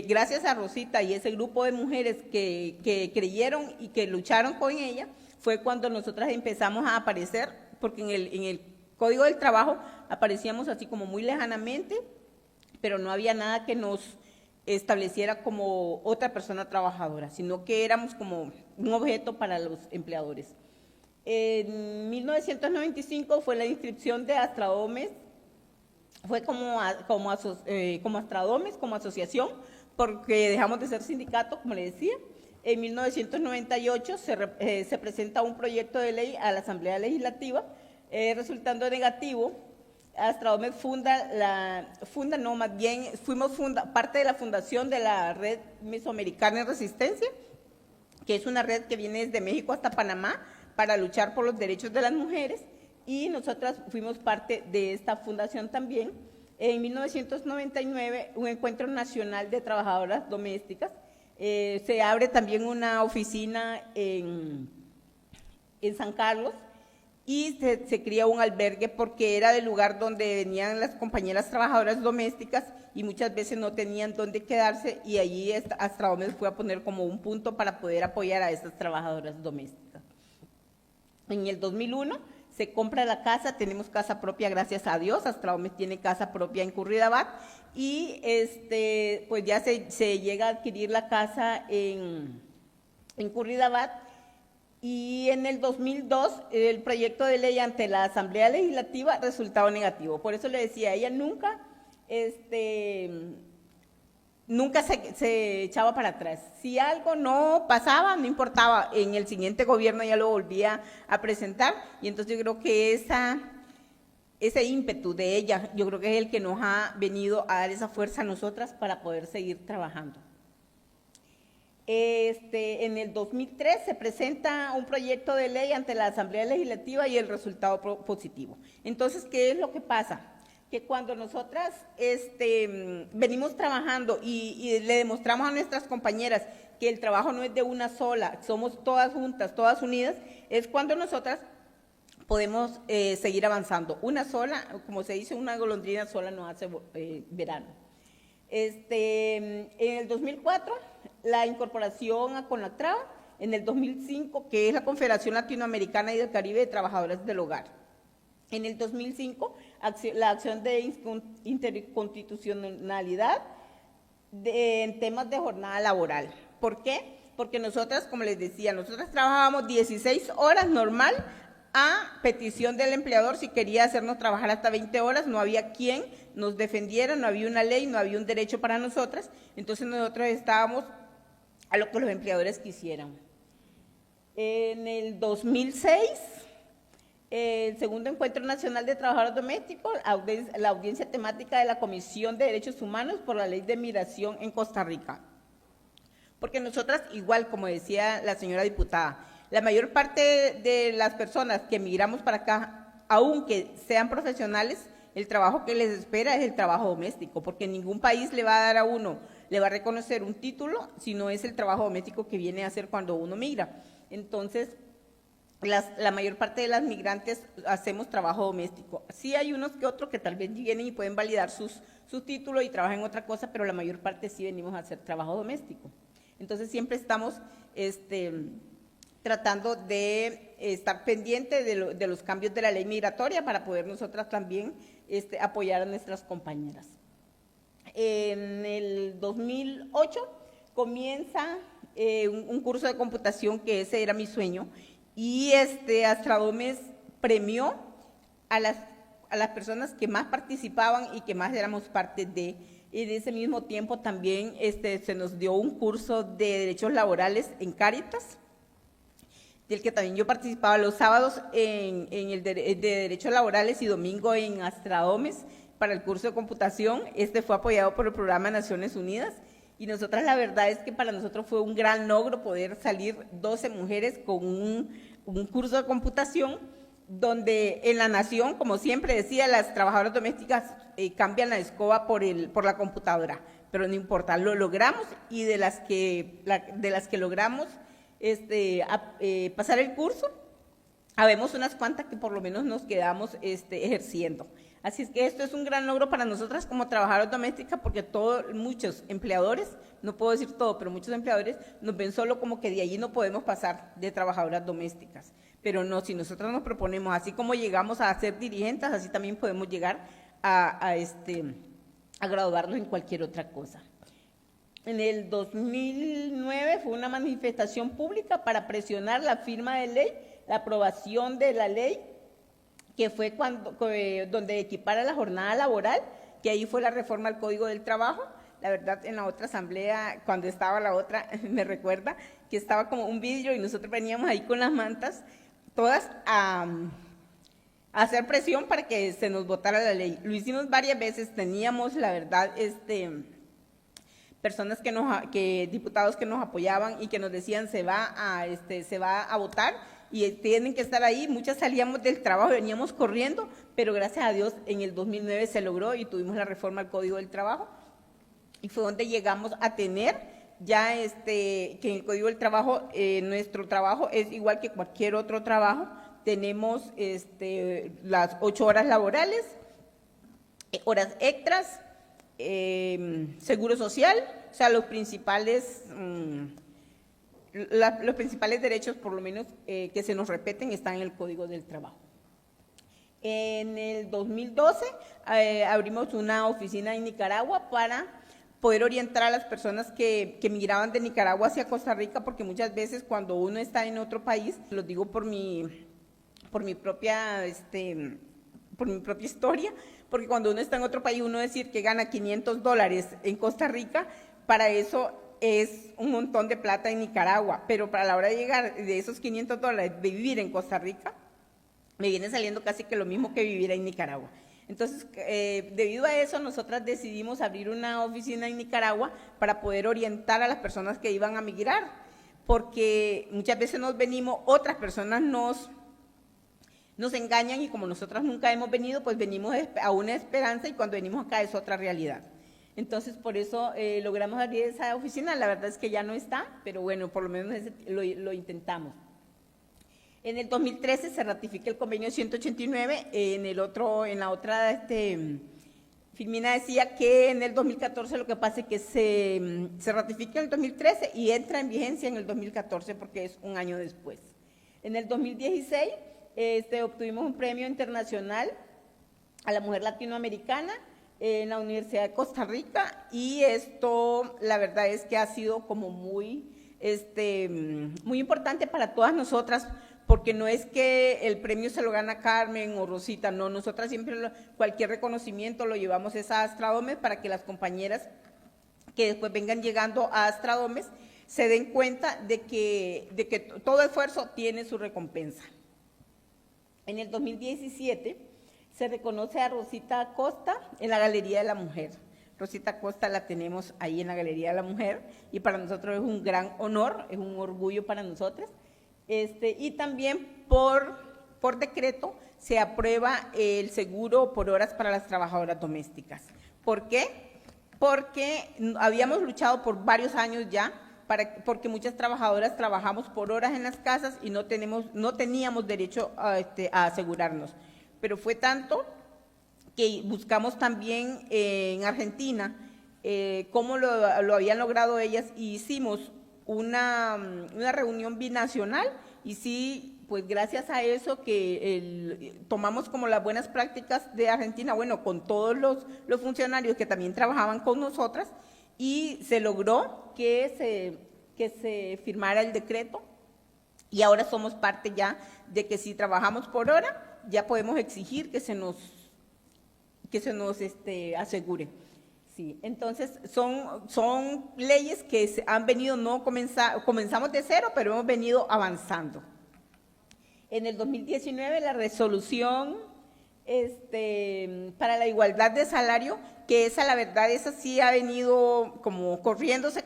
Speaker 3: gracias a Rosita y ese grupo de mujeres que creyeron y que lucharon con ella, fue cuando nosotras empezamos a aparecer, porque en el Código del Trabajo aparecíamos así como muy lejanamente, pero no había nada que nos estableciera como otra persona trabajadora, sino que éramos como un objeto para los empleadores. En 1995 fue la inscripción de Astradomes, fue como Astradomes, como asociación, porque dejamos de ser sindicato, como le decía. En 1998 se presenta un proyecto de ley a la Asamblea Legislativa, resultando negativo. Astradomes fuimos parte de la fundación de la Red Mesoamericana en Resistencia, que es una red que viene desde México hasta Panamá para luchar por los derechos de las mujeres, y nosotras fuimos parte de esta fundación también. En 1999, un encuentro nacional de trabajadoras domésticas, se abre también una oficina en San Carlos, y se cría un albergue, porque era el lugar donde venían las compañeras trabajadoras domésticas y muchas veces no tenían dónde quedarse, y allí Astradomes fue a poner como un punto para poder apoyar a estas trabajadoras domésticas. En el 2001 se compra la casa, tenemos casa propia, gracias a Dios. Astradomes tiene casa propia en Curridabat, y pues ya se llega a adquirir la casa en Curridabat. Y en el 2002, el proyecto de ley ante la Asamblea Legislativa, resultado negativo. Por eso le decía, ella nunca se echaba para atrás. Si algo no pasaba, no importaba, en el siguiente gobierno ya lo volvía a presentar. Y entonces yo creo que ese ímpetu de ella, yo creo que es el que nos ha venido a dar esa fuerza a nosotras para poder seguir trabajando. En el 2003 se presenta un proyecto de ley ante la Asamblea Legislativa y el resultado positivo. Entonces, ¿qué es lo que pasa? Que cuando nosotras venimos trabajando y le demostramos a nuestras compañeras que el trabajo no es de una sola, somos todas juntas, todas unidas, es cuando nosotras podemos seguir avanzando. Una sola, como se dice, una golondrina sola no hace verano. En el 2004, la incorporación a CONATRAO. En el 2005, que es la Confederación Latinoamericana y del Caribe de Trabajadoras del Hogar. En el 2005, la acción de interconstitucionalidad en temas de jornada laboral. ¿Por qué? porque nosotras, como les decía, nosotras trabajábamos 16 horas normal a petición del empleador. Si quería hacernos trabajar hasta 20 horas, no había quien nos defendiera, no había una ley, no había un derecho para nosotras, entonces nosotros estábamos a lo que los empleadores quisieran. En el 2006, el segundo Encuentro Nacional de Trabajadores Domésticos, la audiencia temática de la Comisión de Derechos Humanos por la Ley de Migración en Costa Rica. Porque nosotras, igual como decía la señora diputada, la mayor parte de las personas que migramos para acá, aunque sean profesionales, el trabajo que les espera es el trabajo doméstico, porque ningún país le va a dar a uno, le va a reconocer un título si no es el trabajo doméstico que viene a hacer cuando uno migra. Entonces, la mayor parte de las migrantes hacemos trabajo doméstico. Sí hay unos que otros que tal vez vienen y pueden validar su título y trabajan en otra cosa, pero la mayor parte sí venimos a hacer trabajo doméstico. Entonces, siempre estamos tratando de estar pendiente de los cambios de la ley migratoria para poder nosotras también apoyar a nuestras compañeras. En el 2008 comienza un curso de computación, que ese era mi sueño, y Astradomes premió a las personas que más participaban y que más éramos parte de. Y de ese mismo tiempo también se nos dio un curso de derechos laborales en Cáritas, del que también yo participaba los sábados en el de derechos laborales y domingo en Astradomes para el curso de computación. Fue apoyado por el Programa de Naciones Unidas, y nosotras, la verdad es que para nosotros fue un gran logro poder salir 12 mujeres con un curso de computación, donde en la nación, como siempre decía, las trabajadoras domésticas cambian la escoba por la computadora, pero no importa, lo logramos, y de las que logramos pasar el curso, habemos unas cuantas que por lo menos nos quedamos ejerciendo. Así es que esto es un gran logro para nosotras como trabajadoras domésticas, porque muchos empleadores, no puedo decir todo, pero muchos empleadores nos ven solo como que de allí no podemos pasar de trabajadoras domésticas. Pero no, si nosotros nos proponemos, así como llegamos a ser dirigentes, así también podemos llegar a graduarnos en cualquier otra cosa. En el 2009 fue una manifestación pública para presionar la firma de ley, la aprobación de la ley, que fue donde equipara la jornada laboral, que ahí fue la reforma al Código del Trabajo. La verdad, en la otra asamblea, cuando estaba la otra, me recuerda que estaba como un vidrio y nosotros veníamos ahí con las mantas, todas a hacer presión para que se nos votara la ley. Lo hicimos varias veces, teníamos, la verdad, personas diputados que nos apoyaban y que nos decían se va a votar y tienen que estar ahí. Muchas salíamos del trabajo, veníamos corriendo, pero gracias a Dios en el 2009 se logró y tuvimos la reforma al Código del Trabajo, y fue donde llegamos a tener ya que en el Código del Trabajo nuestro trabajo es igual que cualquier otro trabajo. Tenemos las 8 horas laborales, horas extras, seguro social, o sea, los principales derechos, por lo menos, que se nos repiten, están en el Código del Trabajo. En el 2012 abrimos una oficina en Nicaragua para poder orientar a las personas que migraban de Nicaragua hacia Costa Rica, porque muchas veces cuando uno está en otro país, lo digo por mi propia historia, porque cuando uno está en otro país, uno decir que gana $500 en Costa Rica, para eso es un montón de plata en Nicaragua, pero para la hora de llegar de esos $500 de vivir en Costa Rica, me viene saliendo casi que lo mismo que vivir en Nicaragua. Entonces, debido a eso, nosotras decidimos abrir una oficina en Nicaragua para poder orientar a las personas que iban a migrar, porque muchas veces otras personas nos engañan, y como nosotras nunca hemos venido, pues venimos a una esperanza, y cuando venimos acá es otra realidad. Entonces, por eso logramos abrir esa oficina. La verdad es que ya no está, pero bueno, por lo menos lo intentamos. En el 2013 se ratifica el convenio 189, en la otra Filmina decía que en el 2014 lo que pasa es que se ratifica en el 2013 y entra en vigencia en el 2014 porque es un año después. En el 2016 obtuvimos un premio internacional a la mujer latinoamericana en la Universidad de Costa Rica, y esto la verdad es que ha sido como muy muy importante para todas nosotras, porque no es que el premio se lo gana Carmen o Rosita, no, nosotras siempre cualquier reconocimiento lo llevamos a Astradomes para que las compañeras que después vengan llegando a Astradomes se den cuenta de que todo esfuerzo tiene su recompensa. En el 2017 se reconoce a Rosita Acosta en la Galería de la Mujer. Rosita Acosta la tenemos ahí en la Galería de la Mujer y para nosotros es un gran honor, es un orgullo para nosotras. Y también por decreto se aprueba el seguro por horas para las trabajadoras domésticas. ¿Por qué? Porque habíamos luchado por varios años ya, porque muchas trabajadoras trabajamos por horas en las casas y no teníamos derecho a asegurarnos. Pero fue tanto que buscamos también en Argentina cómo lo habían logrado ellas y hicimos una reunión binacional y sí, pues gracias a eso que tomamos como las buenas prácticas de Argentina, bueno, con todos los funcionarios que también trabajaban con nosotras y se logró que se firmara el decreto y ahora somos parte ya de que si trabajamos por hora ya podemos exigir que se nos asegure. Sí, entonces son leyes que han venido, comenzamos de cero, pero hemos venido avanzando. En el 2019 la resolución para la igualdad de salario, que esa la verdad, esa sí ha venido como corriéndose,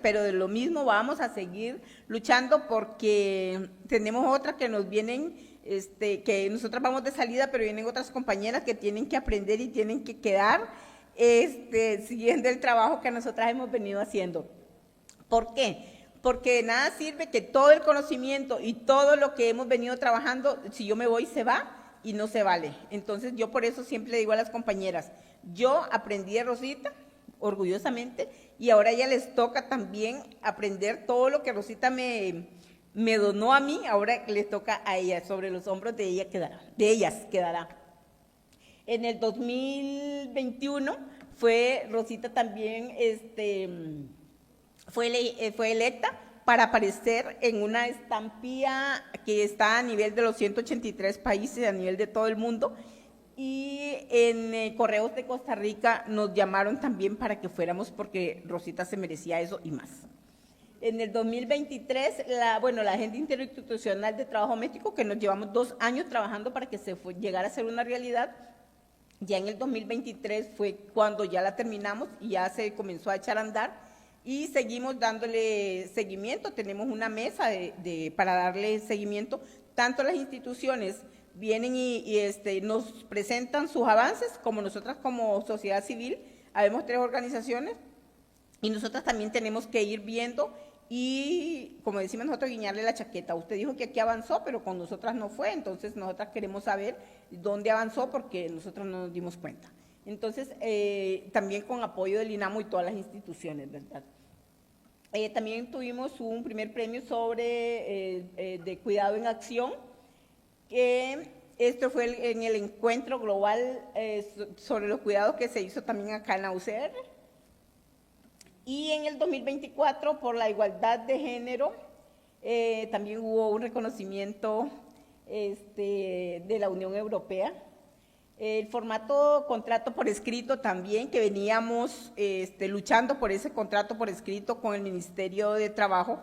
Speaker 3: pero de lo mismo vamos a seguir luchando porque tenemos otra que nos vienen, que nosotras vamos de salida, pero vienen otras compañeras que tienen que aprender y tienen que quedar siguiendo el trabajo que nosotras hemos venido haciendo. ¿Por qué? Porque de nada sirve que todo el conocimiento y todo lo que hemos venido trabajando, si yo me voy, se va y no se vale. Entonces, yo por eso siempre le digo a las compañeras, yo aprendí de Rosita, orgullosamente, y ahora a ella les toca también aprender todo lo que Rosita me donó a mí, ahora les toca a ella, sobre los hombros de ellas quedará. En el 2021 Rosita también fue electa para aparecer en una estampilla que está a nivel de los 183 países, a nivel de todo el mundo, y en Correos de Costa Rica nos llamaron también para que fuéramos porque Rosita se merecía eso y más. En el 2023, la Agenda Interinstitucional de Trabajo Doméstico, que nos llevamos 2 años trabajando para que llegara a ser una realidad, ya en el 2023 fue cuando ya la terminamos y ya se comenzó a echar a andar y seguimos dándole seguimiento. Tenemos una mesa para darle seguimiento. Tanto las instituciones vienen y nos presentan sus avances, como nosotras como sociedad civil, habemos 3 organizaciones y nosotras también tenemos que ir viendo y, como decimos nosotros, guiñarle la chaqueta. Usted dijo que aquí avanzó, pero con nosotras no fue, entonces nosotras queremos saber dónde avanzó porque nosotros no nos dimos cuenta. Entonces, también con apoyo del INAMO y todas las instituciones, ¿verdad? También tuvimos un primer premio de cuidado en acción, que esto fue en el encuentro global sobre los cuidados que se hizo también acá en la UCR. Y en el 2024, por la igualdad de género, también hubo un reconocimiento de la Unión Europea. El formato contrato por escrito también, que veníamos luchando por ese contrato por escrito con el Ministerio de Trabajo,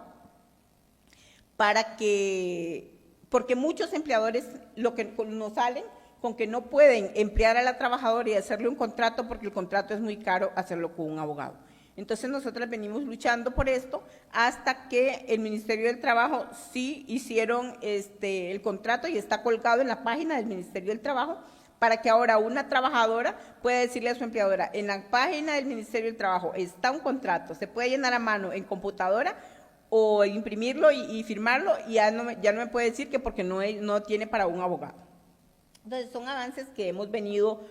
Speaker 3: porque muchos empleadores lo que nos salen con que no pueden emplear a la trabajadora y hacerle un contrato porque el contrato es muy caro hacerlo con un abogado. Entonces nosotros venimos luchando por esto hasta que el Ministerio del Trabajo sí hicieron el contrato y está colgado en la página del Ministerio del Trabajo para que ahora una trabajadora pueda decirle a su empleadora, en la página del Ministerio del Trabajo está un contrato, se puede llenar a mano en computadora o imprimirlo y firmarlo y ya no me puede decir que porque no tiene para un abogado. Entonces son avances que hemos venido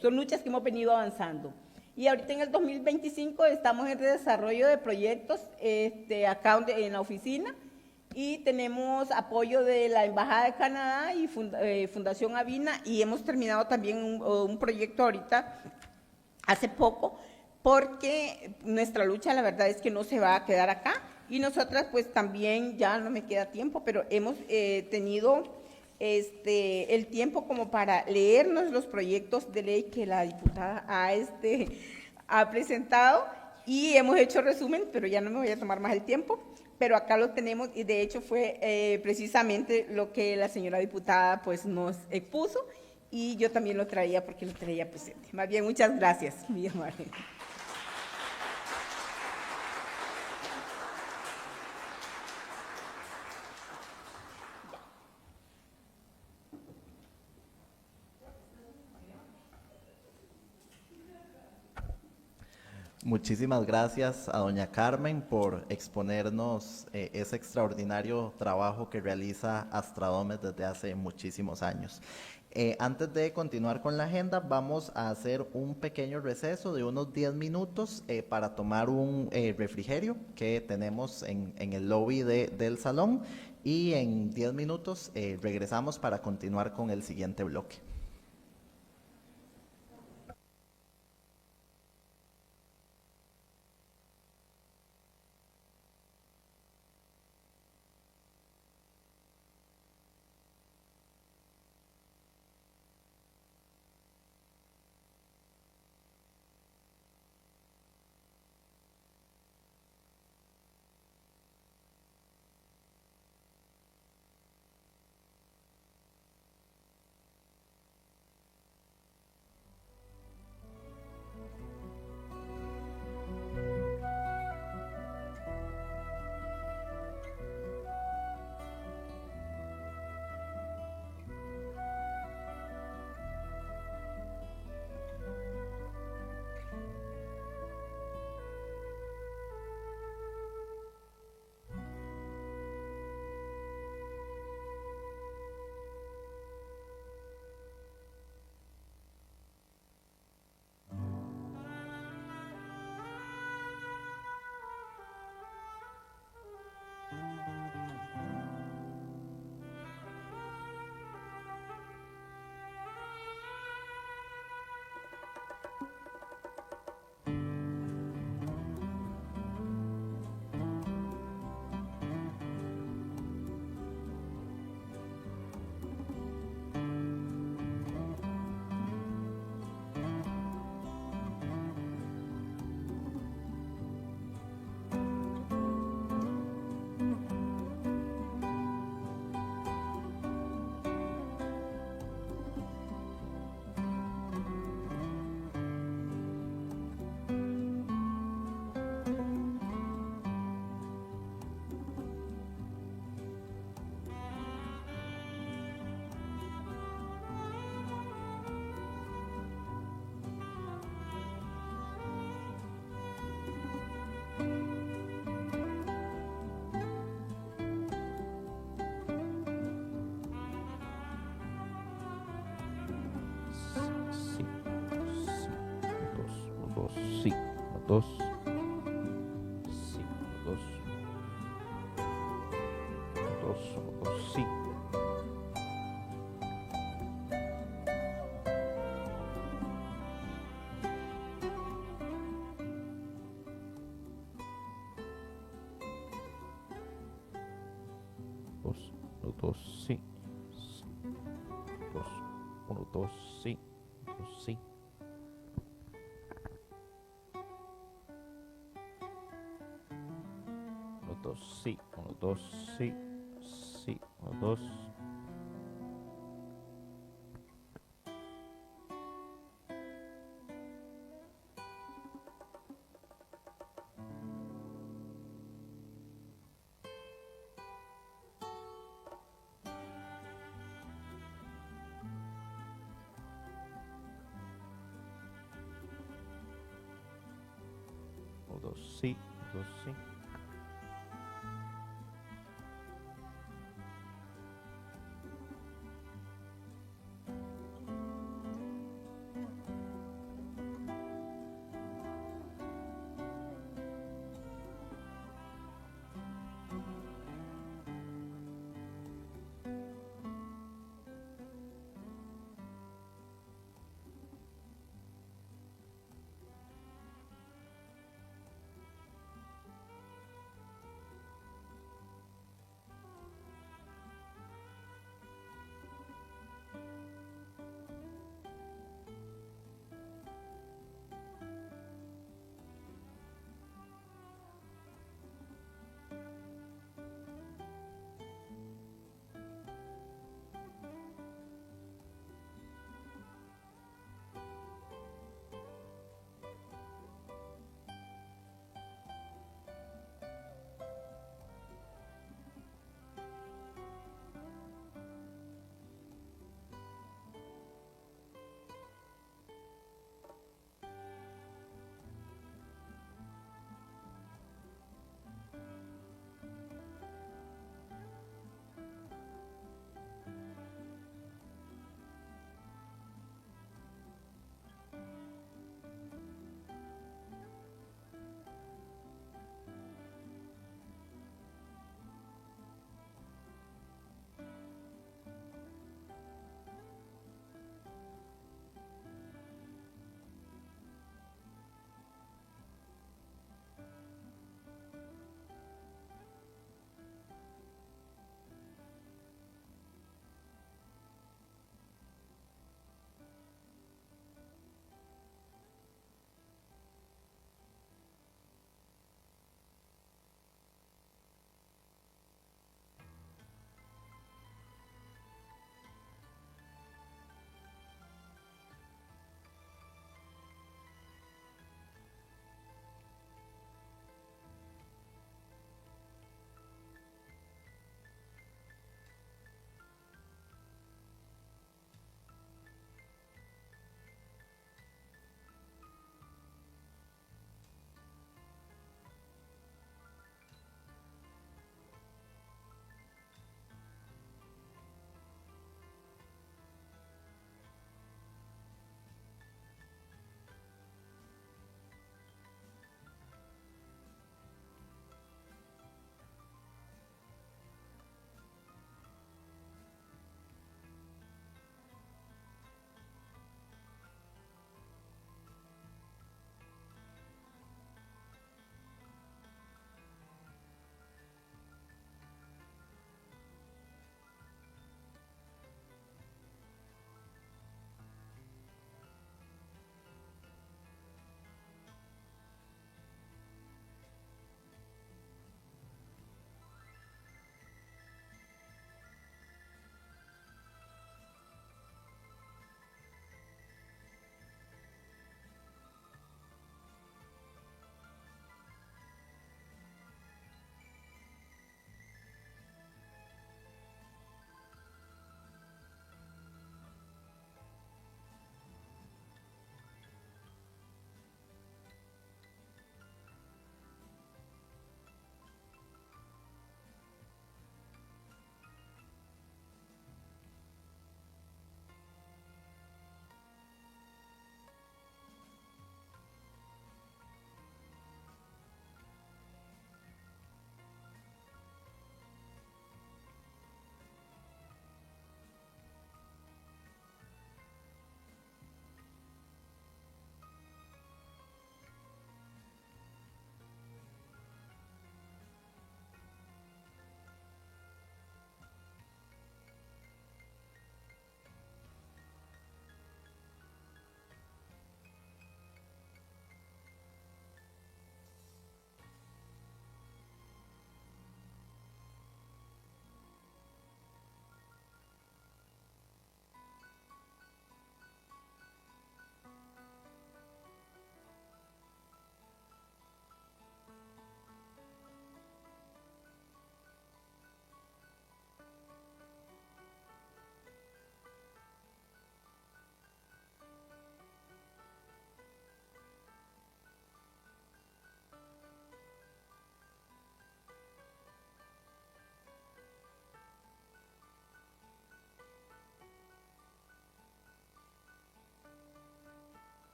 Speaker 3: son luchas que hemos venido avanzando. Y ahorita en el 2025 estamos en desarrollo de proyectos acá en la oficina y tenemos apoyo de la Embajada de Canadá y Fundación Avina y hemos terminado también un proyecto ahorita, hace poco, porque nuestra lucha la verdad es que no se va a quedar acá y nosotras pues también, ya no me queda tiempo, pero hemos tenido el tiempo como para leernos los proyectos de ley que la diputada ha presentado y hemos hecho resumen, pero ya no me voy a tomar más el tiempo, pero acá lo tenemos y de hecho fue precisamente lo que la señora diputada pues nos expuso y yo también lo traía porque lo traía presente. Más bien, muchas gracias, mi amable.
Speaker 1: Muchísimas gracias a doña Carmen por exponernos ese extraordinario trabajo que realiza Astradomes desde hace muchísimos años. Antes de continuar con la agenda, vamos a hacer un pequeño receso de unos 10 minutos para tomar un refrigerio que tenemos en el lobby del salón y en 10 minutos regresamos para continuar con el siguiente bloque.
Speaker 4: Sí, dos, sí, dos, sí. Dos, sí. Dos, sí. Dos, sí. Dos, sí. Dos, sí. Sí, dos. Dos, sí. Dos, sí.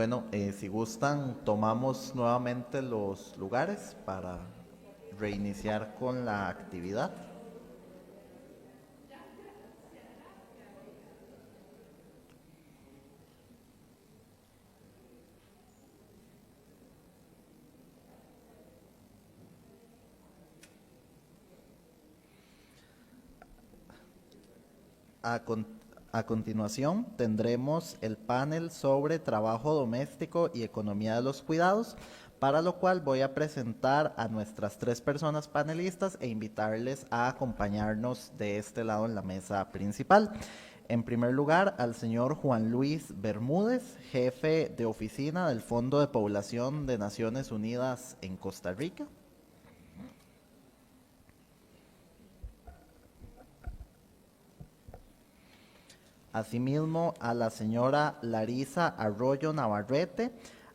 Speaker 1: Bueno, si gustan, tomamos nuevamente los lugares para reiniciar con la actividad. A, con- a continuación tendremos el panel sobre trabajo doméstico y economía de los cuidados, para lo cual voy a presentar a nuestras 3 personas panelistas e invitarles a acompañarnos de este lado en la mesa principal. En primer lugar, al señor Juan Luis Bermúdez, jefe de oficina del Fondo de Población de Naciones Unidas en Costa Rica. Asimismo, a la señora Larisa Arroyo Navarrete,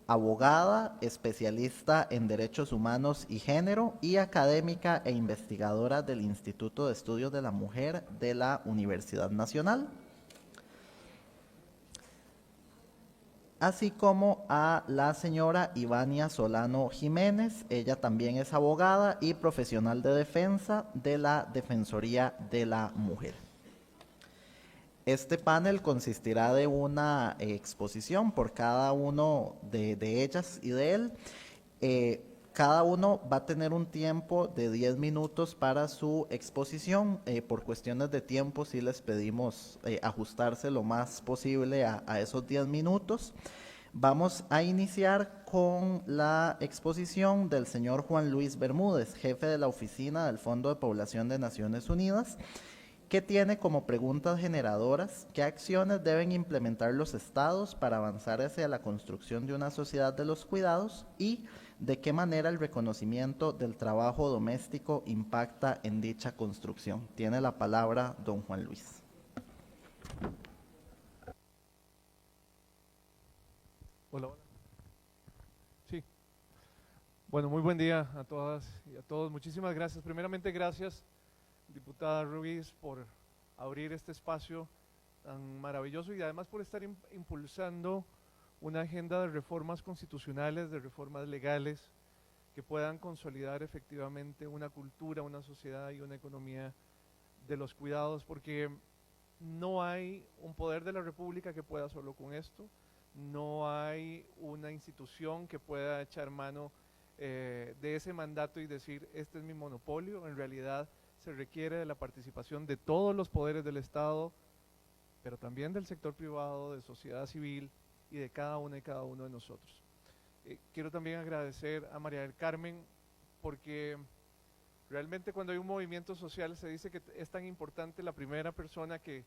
Speaker 1: abogada, especialista en derechos humanos y género y académica e investigadora del Instituto de Estudios de la Mujer de la Universidad Nacional. Así como a la señora Ivania Solano Jiménez, ella también es abogada y profesional de defensa de la Defensoría de la Mujer. Este panel consistirá de una exposición por cada uno de ellas y de él. Cada uno va a tener un tiempo de 10 minutos para su exposición. Por cuestiones de tiempo sí les pedimos ajustarse lo más posible a esos 10 minutos. Vamos a iniciar con la exposición del señor Juan Luis Bermúdez, jefe de la oficina del Fondo de Población de Naciones Unidas, que tiene como preguntas generadoras: ¿qué acciones deben implementar los estados para avanzar hacia la construcción de una sociedad de los cuidados? ¿Y de qué manera el reconocimiento del trabajo doméstico impacta en dicha construcción? Tiene la palabra don Juan Luis.
Speaker 5: Hola, hola. Sí. Bueno, muy buen día a todas y a todos. Muchísimas gracias. Primeramente, gracias, diputada Ruiz, por abrir este espacio tan maravilloso y además por estar impulsando una agenda de reformas constitucionales, de reformas legales que puedan consolidar efectivamente una cultura, una sociedad y una economía de los cuidados, porque no hay un poder de la República que pueda solo con esto, no hay una institución que pueda echar mano de ese mandato y decir, este es mi monopolio. En realidad se requiere de la participación de todos los poderes del Estado, pero también del sector privado, de sociedad civil y de cada una y cada uno de nosotros. Quiero también agradecer a María del Carmen, porque realmente cuando hay un movimiento social se dice que es tan importante la primera persona que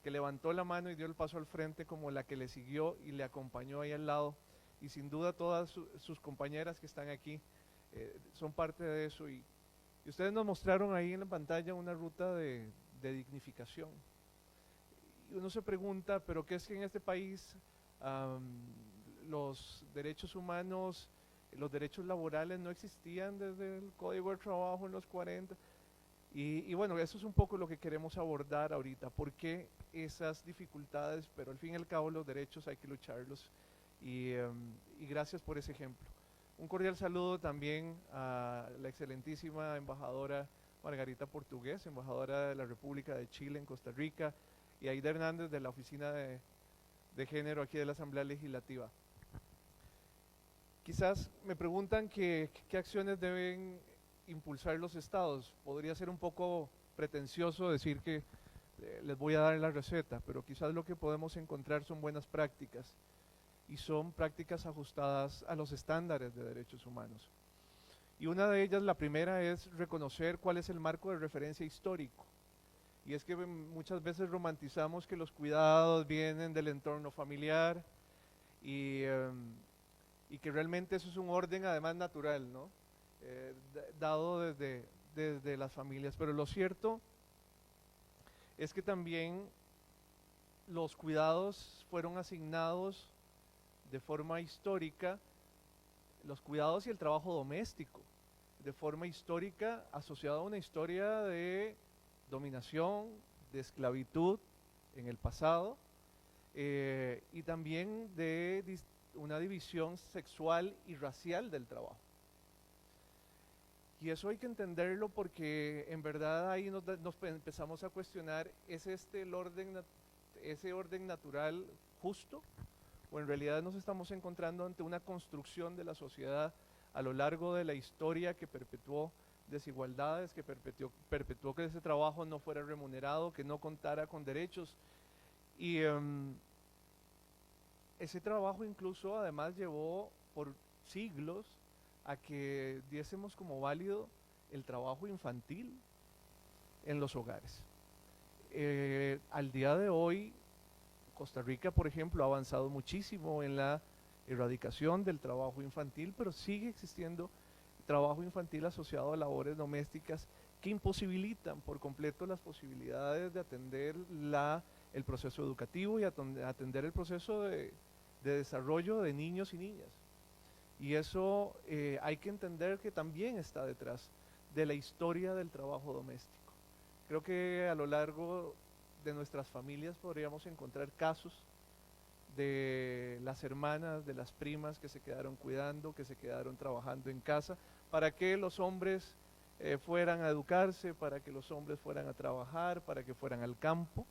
Speaker 5: levantó la mano y dio el paso al frente como la que le siguió y le acompañó ahí al lado. Y sin duda todas sus compañeras que están aquí son parte de eso. Y ustedes nos mostraron ahí en la pantalla una ruta de dignificación. Y uno se pregunta, ¿pero qué es que en este país los derechos humanos, los derechos laborales no existían desde el Código del Trabajo en los 40? Y bueno, eso es un poco lo que queremos abordar ahorita. ¿Por qué esas dificultades? Pero al fin y al cabo los derechos hay que lucharlos. Y gracias por ese ejemplo. Un cordial saludo también a la excelentísima embajadora Margarita Portugués, embajadora de la República de Chile en Costa Rica, y Aida Hernández de la Oficina de Género aquí de la Asamblea Legislativa. Quizás me preguntan qué acciones deben impulsar los estados. Podría ser un poco pretencioso decir que les voy a dar la receta, pero quizás lo que podemos encontrar son buenas prácticas y son prácticas ajustadas a los estándares de derechos humanos. Y una de ellas, la primera, es reconocer cuál es el marco de referencia histórico. Y es que muchas veces romantizamos que los cuidados vienen del entorno familiar y que realmente eso es un orden además natural, ¿no? Dado desde las familias. Pero lo cierto es que también los cuidados fueron asignados de forma histórica, los cuidados y el trabajo doméstico, de forma histórica asociado a una historia de dominación, de esclavitud en el pasado, y también de una división sexual y racial del trabajo. Y eso hay que entenderlo porque en verdad ahí nos empezamos a cuestionar, ¿es este ese orden natural justo? ¿O en realidad nos estamos encontrando ante una construcción de la sociedad a lo largo de la historia que perpetuó desigualdades, que perpetuó que ese trabajo no fuera remunerado, que no contara con derechos? Y ese trabajo incluso además llevó por siglos a que diésemos como válido el trabajo infantil en los hogares. Al día de hoy, Costa Rica, por ejemplo, ha avanzado muchísimo en la erradicación del trabajo infantil, pero sigue existiendo trabajo infantil asociado a labores domésticas que imposibilitan por completo las posibilidades de atender el proceso educativo y atender el proceso de desarrollo de niños y niñas. Y eso hay que entender que también está detrás de la historia del trabajo doméstico. Creo que a lo largo de nuestras familias podríamos encontrar casos de las hermanas, de las primas que se quedaron cuidando, que se quedaron trabajando en casa, para que los hombres fueran a educarse, para que los hombres fueran a trabajar, para que fueran al campo.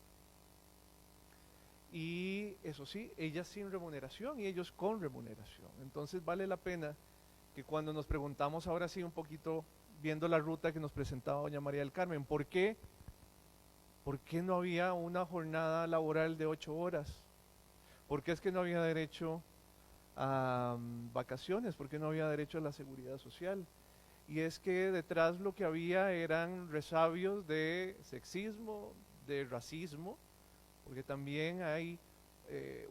Speaker 5: Y eso sí, ellas sin remuneración y ellos con remuneración. Entonces vale la pena que cuando nos preguntamos ahora sí un poquito, viendo la ruta que nos presentaba doña María del Carmen, ¿por qué no había una jornada laboral de 8 horas? ¿Por qué es que no había derecho a vacaciones? ¿Por qué no había derecho a la seguridad social? Y es que detrás lo que había eran resabios de sexismo, de racismo, porque también hay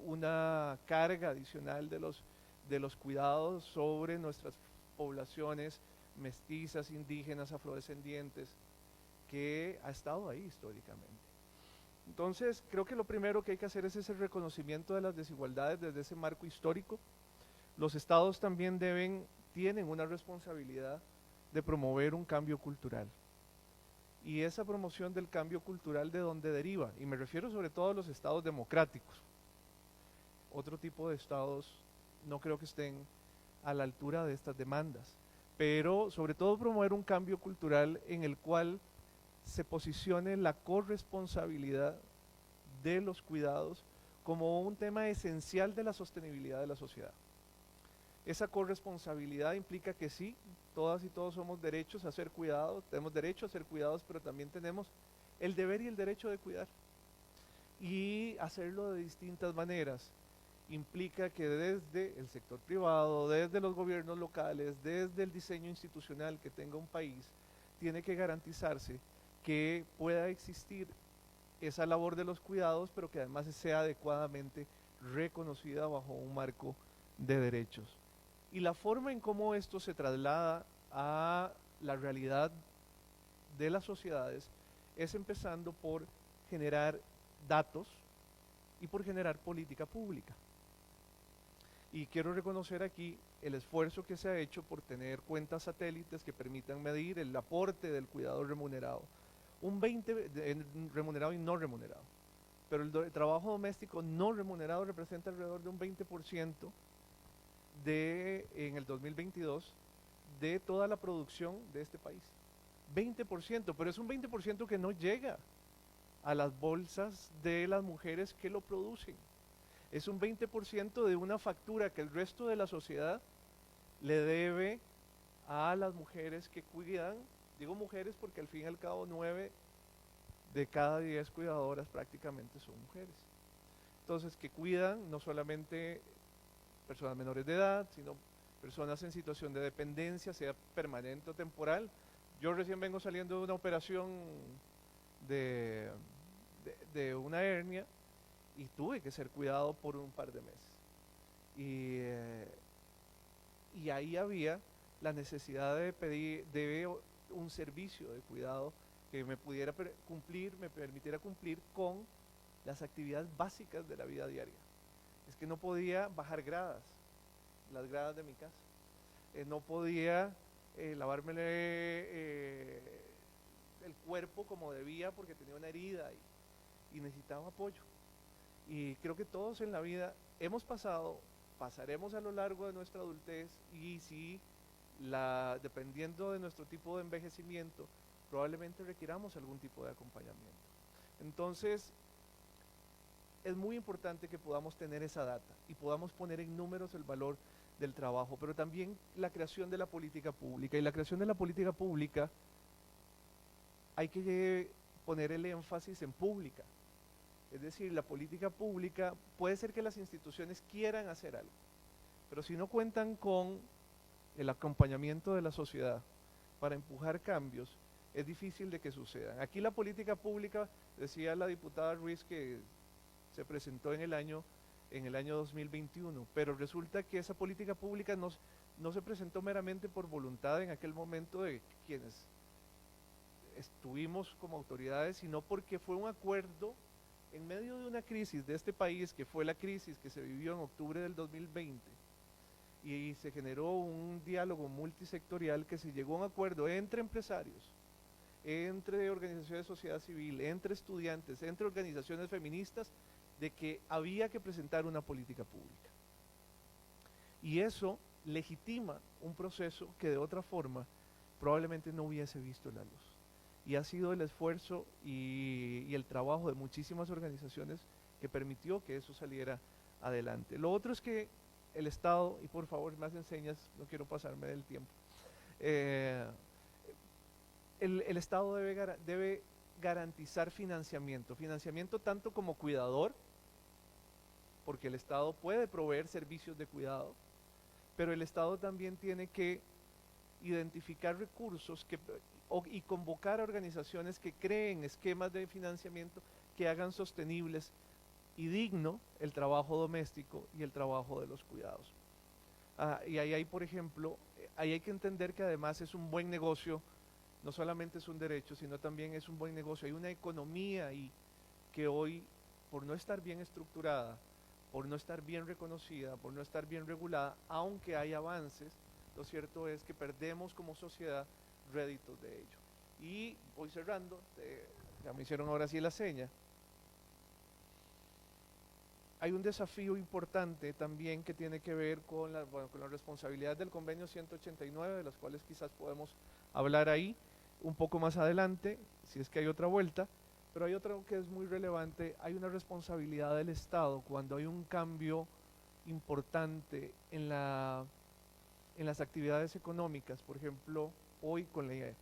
Speaker 5: una carga adicional de los cuidados sobre nuestras poblaciones mestizas, indígenas, afrodescendientes, que ha estado ahí históricamente. Entonces, creo que lo primero que hay que hacer es ese reconocimiento de las desigualdades desde ese marco histórico. Los estados también tienen una responsabilidad de promover un cambio cultural. Y esa promoción del cambio cultural, ¿de dónde deriva? Y me refiero sobre todo a los estados democráticos. Otro tipo de estados no creo que estén a la altura de estas demandas, pero sobre todo promover un cambio cultural en el cual se posicione la corresponsabilidad de los cuidados como un tema esencial de la sostenibilidad de la sociedad. Esa corresponsabilidad implica que sí, todas y todos somos derechos a ser cuidados, tenemos derecho a ser cuidados, pero también tenemos el deber y el derecho de cuidar. Y hacerlo de distintas maneras implica que desde el sector privado, desde los gobiernos locales, desde el diseño institucional que tenga un país, tiene que garantizarse que pueda existir esa labor de los cuidados, pero que además sea adecuadamente reconocida bajo un marco de derechos. Y la forma en cómo esto se traslada a la realidad de las sociedades es empezando por generar datos y por generar política pública. Y quiero reconocer aquí el esfuerzo que se ha hecho por tener cuentas satélites que permitan medir el aporte del cuidado remunerado. Un 20% remunerado y no remunerado. Pero el trabajo doméstico no remunerado representa alrededor de un 20% en el 2022 de toda la producción de este país. 20%, pero es un 20% que no llega a las bolsas de las mujeres que lo producen. Es un 20% de una factura que el resto de la sociedad le debe a las mujeres que cuidan. Digo mujeres porque al fin y al cabo 9 de cada 10 cuidadoras prácticamente son mujeres. Entonces, que cuidan no solamente personas menores de edad, sino personas en situación de dependencia, sea permanente o temporal. Yo recién vengo saliendo de una operación de una hernia y tuve que ser cuidado por un par de meses. Y ahí había la necesidad de pedir un servicio de cuidado que me permitiera cumplir con las actividades básicas de la vida diaria. Es que no podía bajar las gradas de mi casa. No podía lavarme el cuerpo como debía porque tenía una herida y necesitaba apoyo. Y creo que todos en la vida hemos pasado pasaremos a lo largo de nuestra adultez y si, dependiendo de nuestro tipo de envejecimiento, probablemente requiramos algún tipo de acompañamiento. Entonces, es muy importante que podamos tener esa data y podamos poner en números el valor del trabajo, pero también la creación de la política pública. Y la creación de la política pública hay que poner el énfasis en pública. Es decir, la política pública, puede ser que las instituciones quieran hacer algo, pero si no cuentan con el acompañamiento de la sociedad para empujar cambios, es difícil de que sucedan. Aquí la política pública, decía la diputada Ruiz, que se presentó en el año 2021, pero resulta que esa política pública no se presentó meramente por voluntad en aquel momento de quienes estuvimos como autoridades, sino porque fue un acuerdo en medio de una crisis de este país, que fue la crisis que se vivió en octubre del 2020, y se generó un diálogo multisectorial que se llegó a un acuerdo entre empresarios, entre organizaciones de sociedad civil, entre estudiantes, entre organizaciones feministas, de que había que presentar una política pública. Y eso legitima un proceso que de otra forma probablemente no hubiese visto la luz. Y ha sido el esfuerzo y el trabajo de muchísimas organizaciones que permitió que eso saliera adelante. Lo otro es que el Estado, y por favor me hacen señas, no quiero pasarme del tiempo, el Estado debe garantizar financiamiento tanto como cuidador, porque el Estado puede proveer servicios de cuidado, pero el Estado también tiene que identificar recursos y convocar a organizaciones que creen esquemas de financiamiento que hagan sostenibles y digno el trabajo doméstico y el trabajo de los cuidados. Y ahí hay, por ejemplo, ahí hay que entender que además es un buen negocio, no solamente es un derecho, sino también es un buen negocio. Hay una economía ahí que hoy, por no estar bien estructurada, por no estar bien reconocida, por no estar bien regulada, aunque hay avances, lo cierto es que perdemos como sociedad réditos de ello. Y voy cerrando, ya me hicieron ahora sí la seña. Hay un desafío importante también que tiene que ver con la responsabilidad del convenio 189, de las cuales quizás podemos hablar ahí un poco más adelante, si es que hay otra vuelta, pero hay otra que es muy relevante. Hay una responsabilidad del Estado cuando hay un cambio importante en las actividades económicas, por ejemplo, hoy con la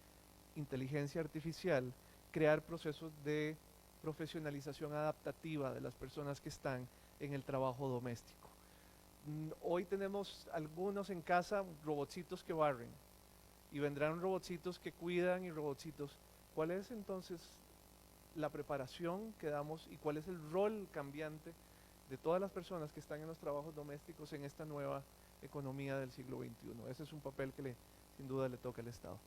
Speaker 5: inteligencia artificial, crear procesos de profesionalización adaptativa de las personas que están en el trabajo doméstico. Hoy tenemos algunos en casa, robotcitos que barren, y vendrán robotcitos que cuidan y robotcitos. ¿Cuál es entonces la preparación que damos y cuál es el rol cambiante de todas las personas que están en los trabajos domésticos en esta nueva economía del siglo XXI? Ese es un papel que sin duda le toca al Estado.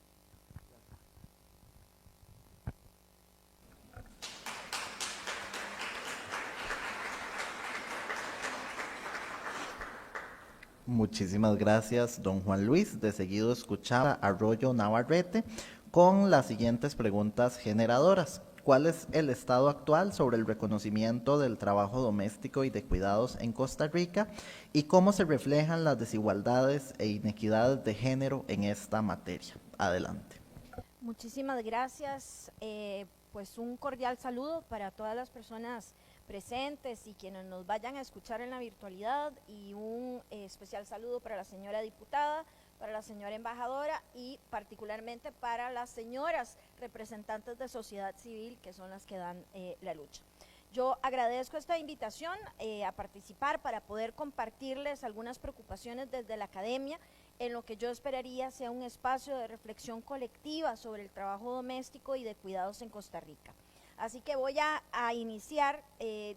Speaker 1: Muchísimas gracias, don Juan Luis. De seguido escuchar a Arroyo Navarrete con las siguientes preguntas generadoras. ¿Cuál es el estado actual sobre el reconocimiento del trabajo doméstico y de cuidados en Costa Rica y cómo se reflejan las desigualdades e inequidades de género en esta materia? Adelante.
Speaker 6: Muchísimas gracias. Pues un cordial saludo para todas las personas presentes y quienes nos vayan a escuchar en la virtualidad, y un especial saludo para la señora diputada, para la señora embajadora y particularmente para las señoras representantes de sociedad civil, que son las que dan la lucha. Yo agradezco esta invitación a participar para poder compartirles algunas preocupaciones desde la academia en lo que yo esperaría sea un espacio de reflexión colectiva sobre el trabajo doméstico y de cuidados en Costa Rica. Así que voy a iniciar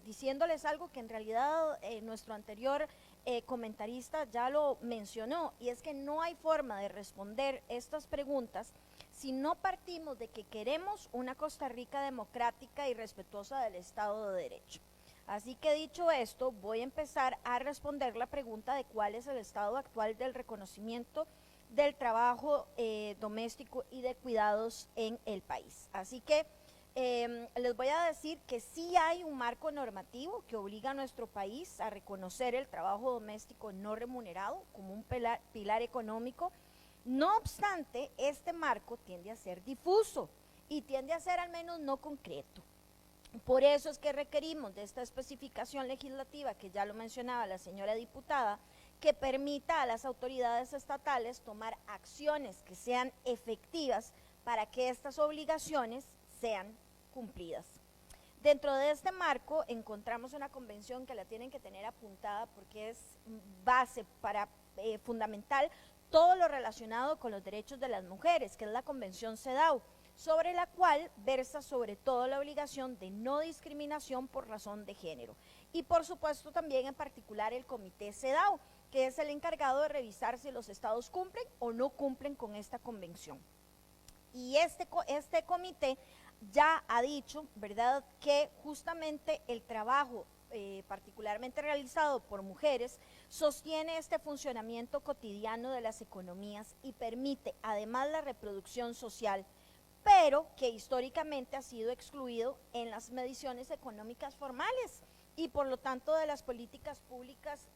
Speaker 6: diciéndoles algo que en realidad nuestro anterior comentarista ya lo mencionó, y es que no hay forma de responder estas preguntas si no partimos de que queremos una Costa Rica democrática y respetuosa del Estado de Derecho. Así que dicho esto, voy a empezar a responder la pregunta de cuál es el estado actual del reconocimiento del trabajo doméstico y de cuidados en el país. Así que les voy a decir que sí hay un marco normativo que obliga a nuestro país a reconocer el trabajo doméstico no remunerado como un pilar económico. No obstante, este marco tiende a ser difuso y tiende a ser al menos no concreto. Por eso es que requerimos de esta especificación legislativa, que ya lo mencionaba la señora diputada, que permita a las autoridades estatales tomar acciones que sean efectivas para que estas obligaciones sean cumplidas. Dentro de este marco encontramos una convención que la tienen que tener apuntada porque es base para fundamental todo lo relacionado con los derechos de las mujeres, que es la Convención CEDAW, sobre la cual versa sobre todo la obligación de no discriminación por razón de género. Y por supuesto también en particular el Comité CEDAW, que es el encargado de revisar si los estados cumplen o no cumplen con esta convención. Y este comité ya ha dicho, ¿verdad?, que justamente el trabajo particularmente realizado por mujeres sostiene este funcionamiento cotidiano de las economías y permite además la reproducción social, pero que históricamente ha sido excluido en las mediciones económicas formales y por lo tanto de las políticas públicas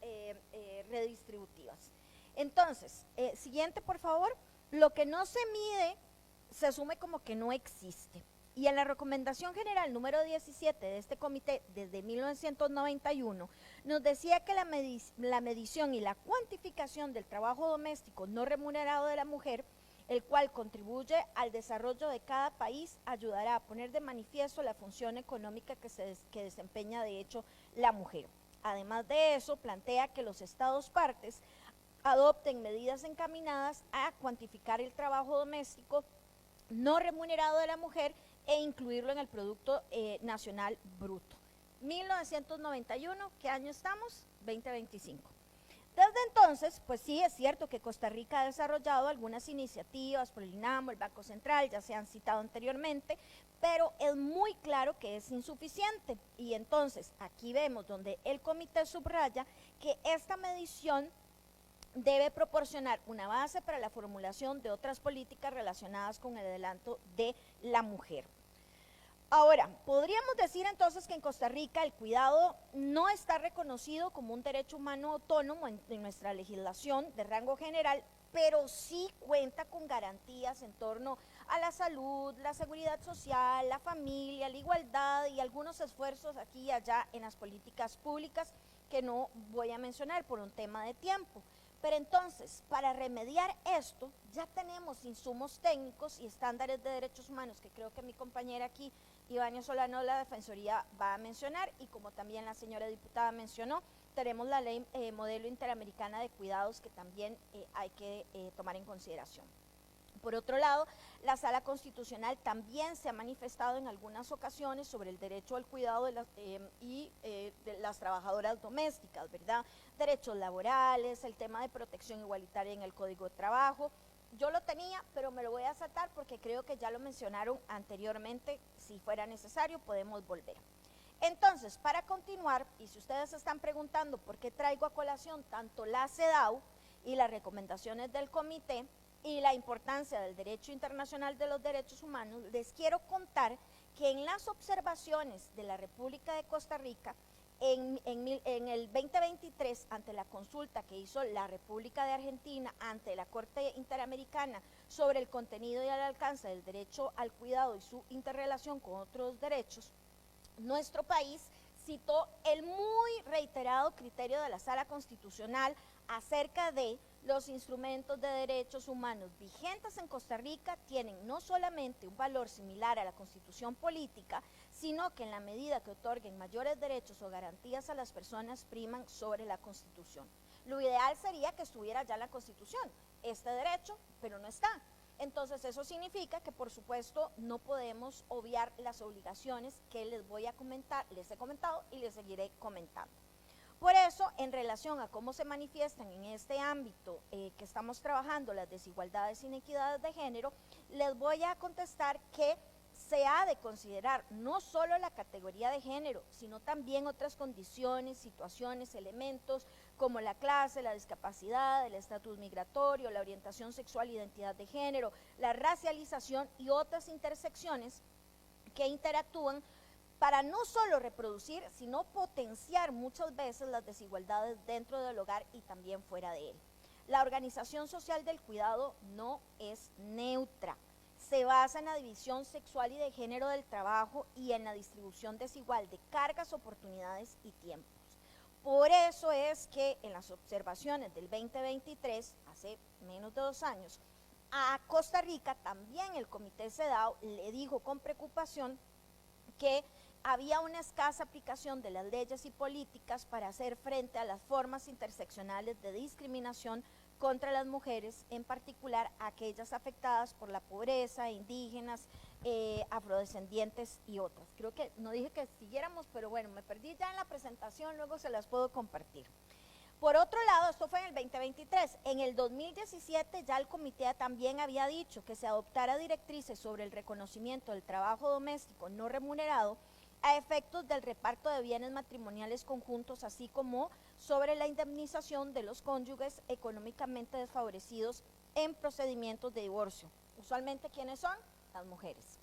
Speaker 6: redistributivas. Entonces, siguiente por favor, lo que no se mide se asume como que no existe. Y en la recomendación general número 17 de este comité desde 1991 nos decía que la medición y la cuantificación del trabajo doméstico no remunerado de la mujer, el cual contribuye al desarrollo de cada país, ayudará a poner de manifiesto la función económica que desempeña de hecho la mujer. Además de eso, plantea que los estados partes adopten medidas encaminadas a cuantificar el trabajo doméstico no remunerado de la mujer e incluirlo en el Producto Nacional Bruto. 1991, ¿qué año estamos? 2025. Desde entonces, pues sí, es cierto que Costa Rica ha desarrollado algunas iniciativas por el INAMO, el Banco Central, ya se han citado anteriormente, pero es muy claro que es insuficiente. Y entonces, aquí vemos donde el comité subraya que esta medición debe proporcionar una base para la formulación de otras políticas relacionadas con el adelanto de la mujer. Ahora, podríamos decir entonces que en Costa Rica el cuidado no está reconocido como un derecho humano autónomo en nuestra legislación de rango general, pero sí cuenta con garantías en torno a la salud, la seguridad social, la familia, la igualdad y algunos esfuerzos aquí y allá en las políticas públicas que no voy a mencionar por un tema de tiempo. Pero entonces, para remediar esto, ya tenemos insumos técnicos y estándares de derechos humanos que creo que mi compañera aquí, Ivania Solano, de la Defensoría, va a mencionar, y como también la señora diputada mencionó, tenemos la ley modelo interamericana de cuidados que también hay que tomar en consideración. Por otro lado, la Sala Constitucional también se ha manifestado en algunas ocasiones sobre el derecho al cuidado de las trabajadoras domésticas, ¿verdad? Derechos laborales, el tema de protección igualitaria en el Código de Trabajo. Yo lo tenía, pero me lo voy a saltar porque creo que ya lo mencionaron anteriormente. Si fuera necesario, podemos volver. Entonces, para continuar, y si ustedes se están preguntando por qué traigo a colación tanto la CEDAW y las recomendaciones del comité, y la importancia del derecho internacional de los derechos humanos, les quiero contar que en las observaciones de la República de Costa Rica, en el 2023, ante la consulta que hizo la República de Argentina ante la Corte Interamericana sobre el contenido y el alcance del derecho al cuidado y su interrelación con otros derechos, nuestro país citó el muy reiterado criterio de la Sala Constitucional acerca de los instrumentos de derechos humanos vigentes en Costa Rica tienen no solamente un valor similar a la Constitución política, sino que en la medida que otorguen mayores derechos o garantías a las personas priman sobre la Constitución. Lo ideal sería que estuviera ya en la Constitución este derecho, pero no está. Entonces eso significa que por supuesto no podemos obviar las obligaciones que les voy a comentar, les he comentado y les seguiré comentando. Por eso, en relación a cómo se manifiestan en este ámbito que estamos trabajando las desigualdades e inequidades de género, les voy a contestar que se ha de considerar no solo la categoría de género, sino también otras condiciones, situaciones, elementos como la clase, la discapacidad, el estatus migratorio, la orientación sexual, identidad de género, la racialización y otras intersecciones que interactúan para no solo reproducir, sino potenciar muchas veces las desigualdades dentro del hogar y también fuera de él. La organización social del cuidado no es neutra. Se basa en la división sexual y de género del trabajo y en la distribución desigual de cargas, oportunidades y tiempos. Por eso es que en las observaciones del 2023, hace menos de 2 años, a Costa Rica también el Comité CEDAW le dijo con preocupación que había una escasa aplicación de las leyes y políticas para hacer frente a las formas interseccionales de discriminación contra las mujeres, en particular aquellas afectadas por la pobreza, indígenas, afrodescendientes y otras. Creo que no dije que siguiéramos, pero bueno, me perdí ya en la presentación, luego se las puedo compartir. Por otro lado, esto fue en el 2023, en el 2017 ya el comité también había dicho que se adoptara directrices sobre el reconocimiento del trabajo doméstico no remunerado a efectos del reparto de bienes matrimoniales conjuntos, así como sobre la indemnización de los cónyuges económicamente desfavorecidos en procedimientos de divorcio. Usualmente, ¿quiénes son? Las mujeres.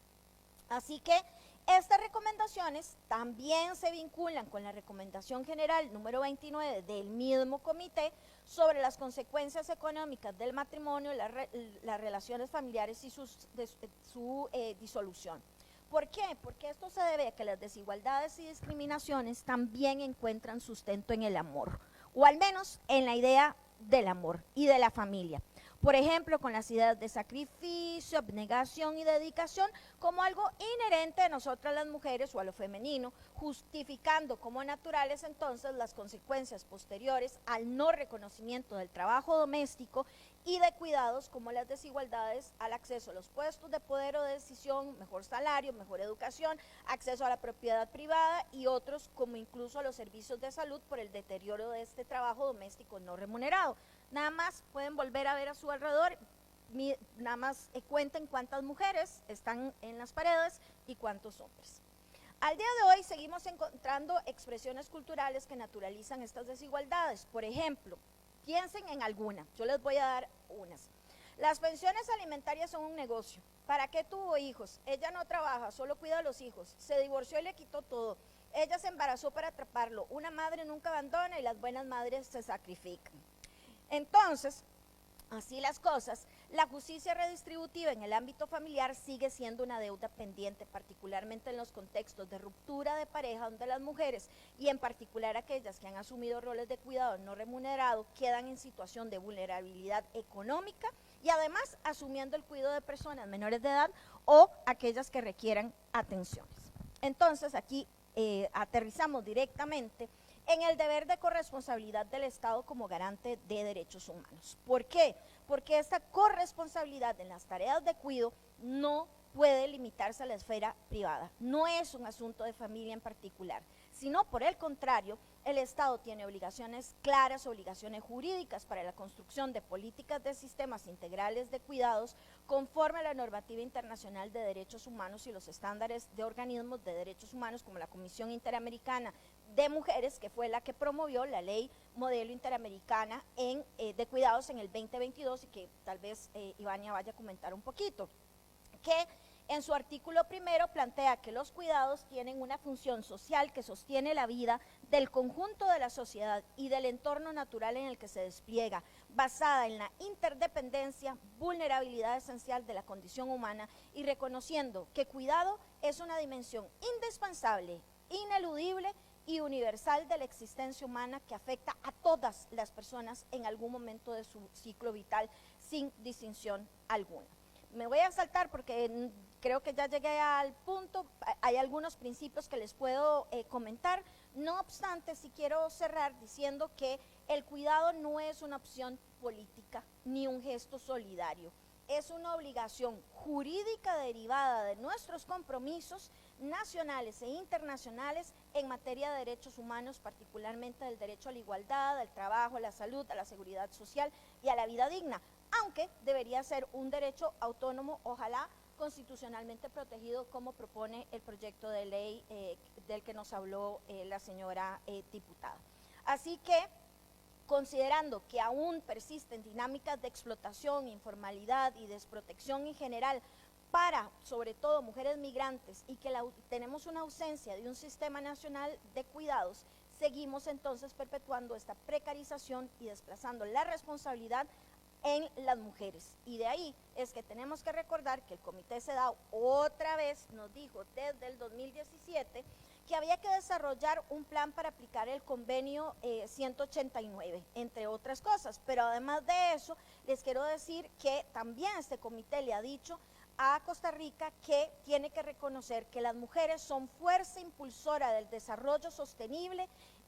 Speaker 6: Así que estas recomendaciones también se vinculan con la recomendación general número 29 del mismo comité sobre las consecuencias económicas del matrimonio, las relaciones familiares y su disolución. ¿Por qué? Porque esto se debe a que las desigualdades y discriminaciones también encuentran sustento en el amor, o al menos en la idea del amor y de la familia. Por ejemplo, con las ideas de sacrificio, abnegación y dedicación como algo inherente a nosotras las mujeres o a lo femenino, justificando como naturales entonces las consecuencias posteriores al no reconocimiento del trabajo doméstico y de cuidados, como las desigualdades al acceso a los puestos de poder o de decisión, mejor salario, mejor educación, acceso a la propiedad privada y otros, como incluso a los servicios de salud por el deterioro de este trabajo doméstico no remunerado. Nada más pueden volver a ver a su alrededor, nada más cuenten cuántas mujeres están en las paredes y cuántos hombres. Al día de hoy seguimos encontrando expresiones culturales que naturalizan estas desigualdades. Por ejemplo, piensen en alguna, yo les voy a dar unas. Las pensiones alimentarias son un negocio. ¿Para qué tuvo hijos? Ella no trabaja, solo cuida a los hijos. Se divorció y le quitó todo. Ella se embarazó para atraparlo. Una madre nunca abandona y las buenas madres se sacrifican. Entonces, así las cosas, la justicia redistributiva en el ámbito familiar sigue siendo una deuda pendiente, particularmente en los contextos de ruptura de pareja, donde las mujeres, y en particular aquellas que han asumido roles de cuidado no remunerado, quedan en situación de vulnerabilidad económica y además asumiendo el cuidado de personas menores de edad o aquellas que requieran atenciones. Entonces, aquí aterrizamos directamente en el deber de corresponsabilidad del Estado como garante de derechos humanos. ¿Por qué? Porque esta corresponsabilidad en las tareas de cuidado no puede limitarse a la esfera privada, no es un asunto de familia en particular, sino por el contrario, el Estado tiene obligaciones claras, obligaciones jurídicas para la construcción de políticas de sistemas integrales de cuidados conforme a la normativa internacional de derechos humanos y los estándares de organismos de derechos humanos como la Comisión Interamericana de Mujeres, que fue la que promovió la ley modelo interamericana de cuidados en el 2022 y que tal vez Ivania vaya a comentar un poquito, que en su artículo primero plantea que los cuidados tienen una función social que sostiene la vida del conjunto de la sociedad y del entorno natural en el que se despliega, basada en la interdependencia, vulnerabilidad esencial de la condición humana y reconociendo que cuidado es una dimensión indispensable, ineludible y universal de la existencia humana que afecta a todas las personas en algún momento de su ciclo vital sin distinción alguna. Me voy a saltar porque creo que ya llegué al punto, hay algunos principios que les puedo comentar, no obstante, sí quiero cerrar diciendo que el cuidado no es una opción política ni un gesto solidario, es una obligación jurídica derivada de nuestros compromisos nacionales e internacionales en materia de derechos humanos, particularmente del derecho a la igualdad, al trabajo, a la salud, a la seguridad social y a la vida digna, aunque debería ser un derecho autónomo, ojalá constitucionalmente protegido, como propone el proyecto de ley del que nos habló la señora diputada. Así que, considerando que aún persisten dinámicas de explotación, informalidad y desprotección en general para, sobre todo, mujeres migrantes y que tenemos una ausencia de un sistema nacional de cuidados, seguimos entonces perpetuando esta precarización y desplazando la responsabilidad en las mujeres. Y de ahí es que tenemos que recordar que el Comité CEDAW otra vez nos dijo desde el 2017 que había que desarrollar un plan para aplicar el convenio 189, entre otras cosas. Pero además de eso, les quiero decir que también este comité le ha dicho a Costa Rica que tiene que reconocer que las mujeres son fuerza impulsora del desarrollo sostenible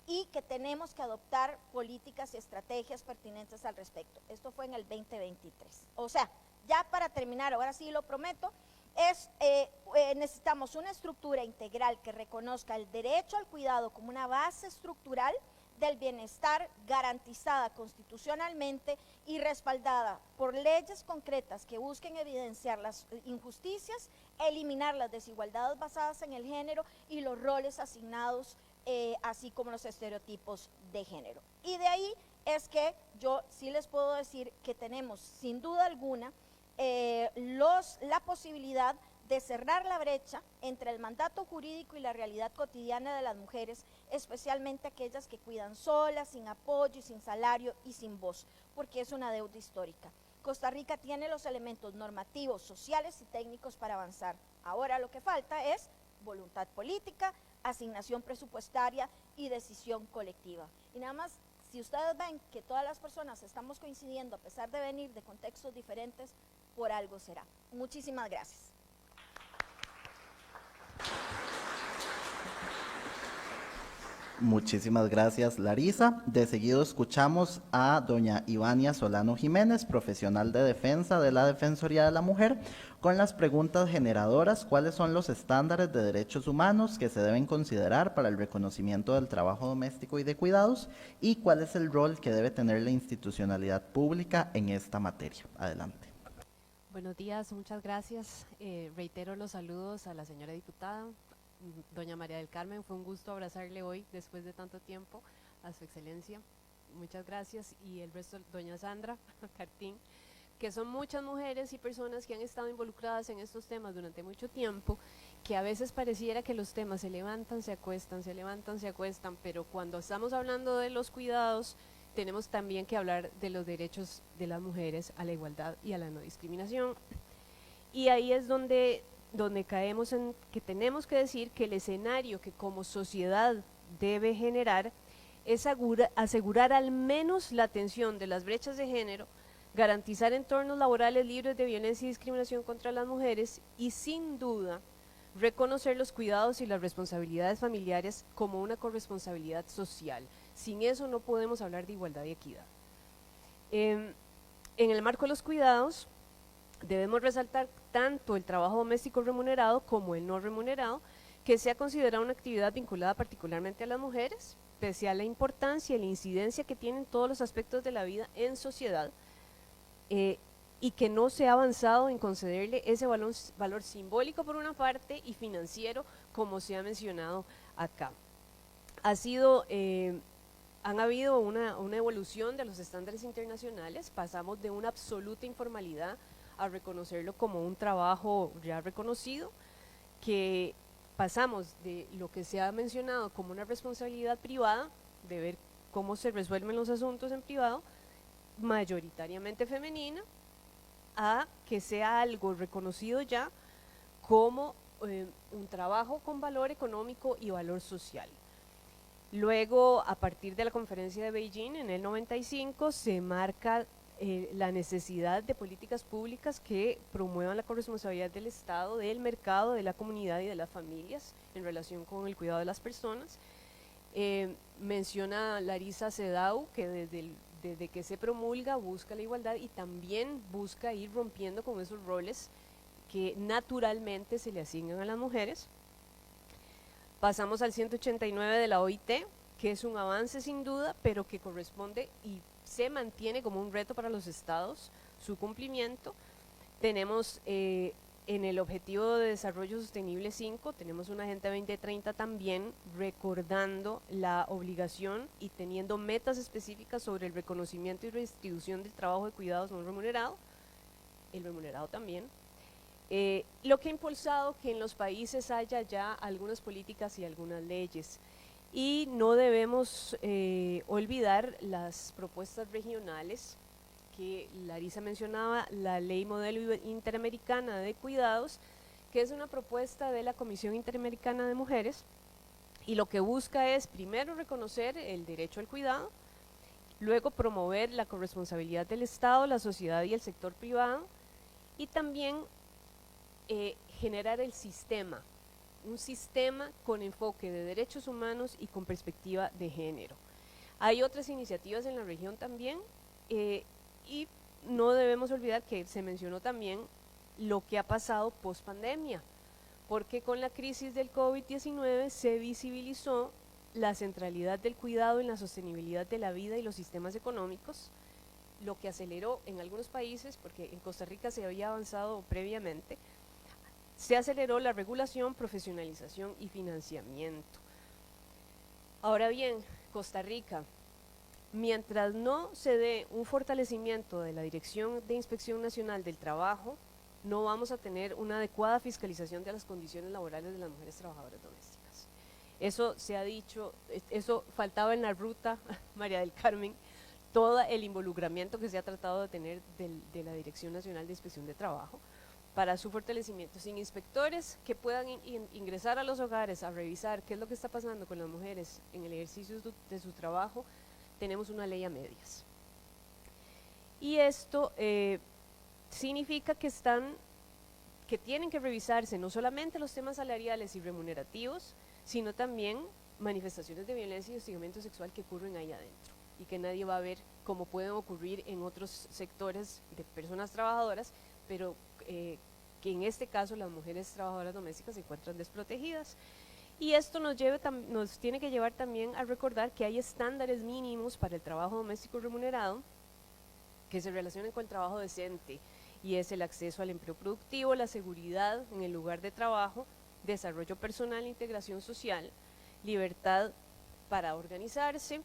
Speaker 6: y que tenemos que adoptar políticas y estrategias pertinentes al respecto. Esto fue en el 2023. O sea, ya para terminar, ahora sí lo prometo, necesitamos una estructura integral que reconozca el derecho al cuidado como una base estructural del bienestar garantizada constitucionalmente y respaldada por leyes concretas que busquen evidenciar las injusticias, eliminar las desigualdades basadas en el género y los roles asignados, así como los estereotipos de género. Y de ahí es que yo sí les puedo decir que tenemos sin duda alguna la posibilidad de cerrar la brecha entre el mandato jurídico y la realidad cotidiana de las mujeres, especialmente aquellas que cuidan solas, sin apoyo y sin salario y sin voz, porque es una deuda histórica. Costa Rica tiene los elementos normativos, sociales y técnicos para avanzar. Ahora lo que falta es voluntad política, asignación presupuestaria y decisión colectiva. Y nada más, si ustedes ven que todas las personas estamos coincidiendo a pesar de venir de contextos diferentes, por algo será. Muchísimas gracias.
Speaker 1: Muchísimas gracias, Larisa. De seguido escuchamos a doña Ivania Solano Jiménez, profesional de defensa de la Defensoría de la Mujer, con las preguntas generadoras: ¿cuáles son los estándares de derechos humanos que se deben considerar para el reconocimiento del trabajo doméstico y de cuidados? ¿Y cuál es el rol que debe tener la institucionalidad pública en esta materia? Adelante.
Speaker 7: Buenos días, muchas gracias. Reitero los saludos a la señora diputada, doña María del Carmen. Fue un gusto abrazarle hoy después de tanto tiempo, a su excelencia. Muchas gracias. Y el resto, doña Sandra Cartín, que son muchas mujeres y personas que han estado involucradas en estos temas durante mucho tiempo, que a veces pareciera que los temas se levantan, se acuestan, se levantan, se acuestan, pero cuando estamos hablando de los cuidados, tenemos también que hablar de los derechos de las mujeres a la igualdad y a la no discriminación. Y ahí es donde caemos en que tenemos que decir que el escenario que como sociedad debe generar es asegurar al menos la atención de las brechas de género, garantizar entornos laborales libres de violencia y discriminación contra las mujeres y, sin duda, reconocer los cuidados y las responsabilidades familiares como una corresponsabilidad social. Sin eso no podemos hablar de igualdad y equidad. En el marco de los cuidados, debemos resaltar tanto el trabajo doméstico remunerado como el no remunerado, que sea considerado una actividad vinculada particularmente a las mujeres, pese a la importancia y la incidencia que tienen todos los aspectos de la vida en sociedad, y que no se ha avanzado en concederle ese valor simbólico por una parte y financiero, como se ha mencionado acá. Han habido una evolución de los estándares internacionales. Pasamos de una absoluta informalidad a reconocerlo como un trabajo ya reconocido, que pasamos de lo que se ha mencionado como una responsabilidad privada, de ver cómo se resuelven los asuntos en privado, mayoritariamente femenina, a que sea algo reconocido ya como un trabajo con valor económico y valor social. Luego, a partir de la conferencia de Beijing en el 95, se marca la necesidad de políticas públicas que promuevan la corresponsabilidad del Estado, del mercado, de la comunidad y de las familias en relación con el cuidado de las personas. Menciona Larisa CEDAW que desde que se promulga busca la igualdad y también busca ir rompiendo con esos roles que naturalmente se le asignan a las mujeres. Pasamos al 189 de la OIT, que es un avance sin duda, pero que corresponde y se mantiene como un reto para los estados su cumplimiento. Tenemos en el Objetivo de Desarrollo Sostenible 5, tenemos una Agenda 2030 también recordando la obligación y teniendo metas específicas sobre el reconocimiento y redistribución del trabajo de cuidados no remunerado, el remunerado también. lo que ha impulsado que en los países haya ya algunas políticas y algunas leyes. Y no debemos olvidar las propuestas regionales que Larisa mencionaba, la Ley Modelo Interamericana de Cuidados, que es una propuesta de la Comisión Interamericana de Mujeres, y lo que busca es primero reconocer el derecho al cuidado, luego promover la corresponsabilidad del Estado, la sociedad y el sector privado, y también generar el sistema, un sistema con enfoque de derechos humanos y con perspectiva de género. Hay otras iniciativas en la región también, y no debemos olvidar que se mencionó también lo que ha pasado post pandemia, porque con la crisis del COVID-19 se visibilizó la centralidad del cuidado en la sostenibilidad de la vida y los sistemas económicos, lo que aceleró en algunos países, porque en Costa Rica se había avanzado previamente, se aceleró la regulación, profesionalización y financiamiento. Ahora bien, Costa Rica, mientras no se dé un fortalecimiento de la Dirección de Inspección Nacional del Trabajo, no vamos a tener una adecuada fiscalización de las condiciones laborales de las mujeres trabajadoras domésticas. Eso se ha dicho, eso faltaba en la ruta, María del Carmen, todo el involucramiento que se ha tratado de tener de la Dirección Nacional de Inspección de Trabajo para su fortalecimiento. Sin inspectores que puedan ingresar a los hogares a revisar qué es lo que está pasando con las mujeres en el ejercicio de su trabajo, tenemos una ley a medias. Y esto significa que tienen que revisarse no solamente los temas salariales y remunerativos, sino también manifestaciones de violencia y hostigamiento sexual que ocurren ahí adentro y que nadie va a ver cómo pueden ocurrir en otros sectores de personas trabajadoras, pero que en este caso las mujeres trabajadoras domésticas se encuentran desprotegidas. Y esto nos tiene que llevar también a recordar que hay estándares mínimos para el trabajo doméstico remunerado que se relacionan con el trabajo decente, y es el acceso al empleo productivo, la seguridad en el lugar de trabajo, desarrollo personal, integración social, libertad para organizarse,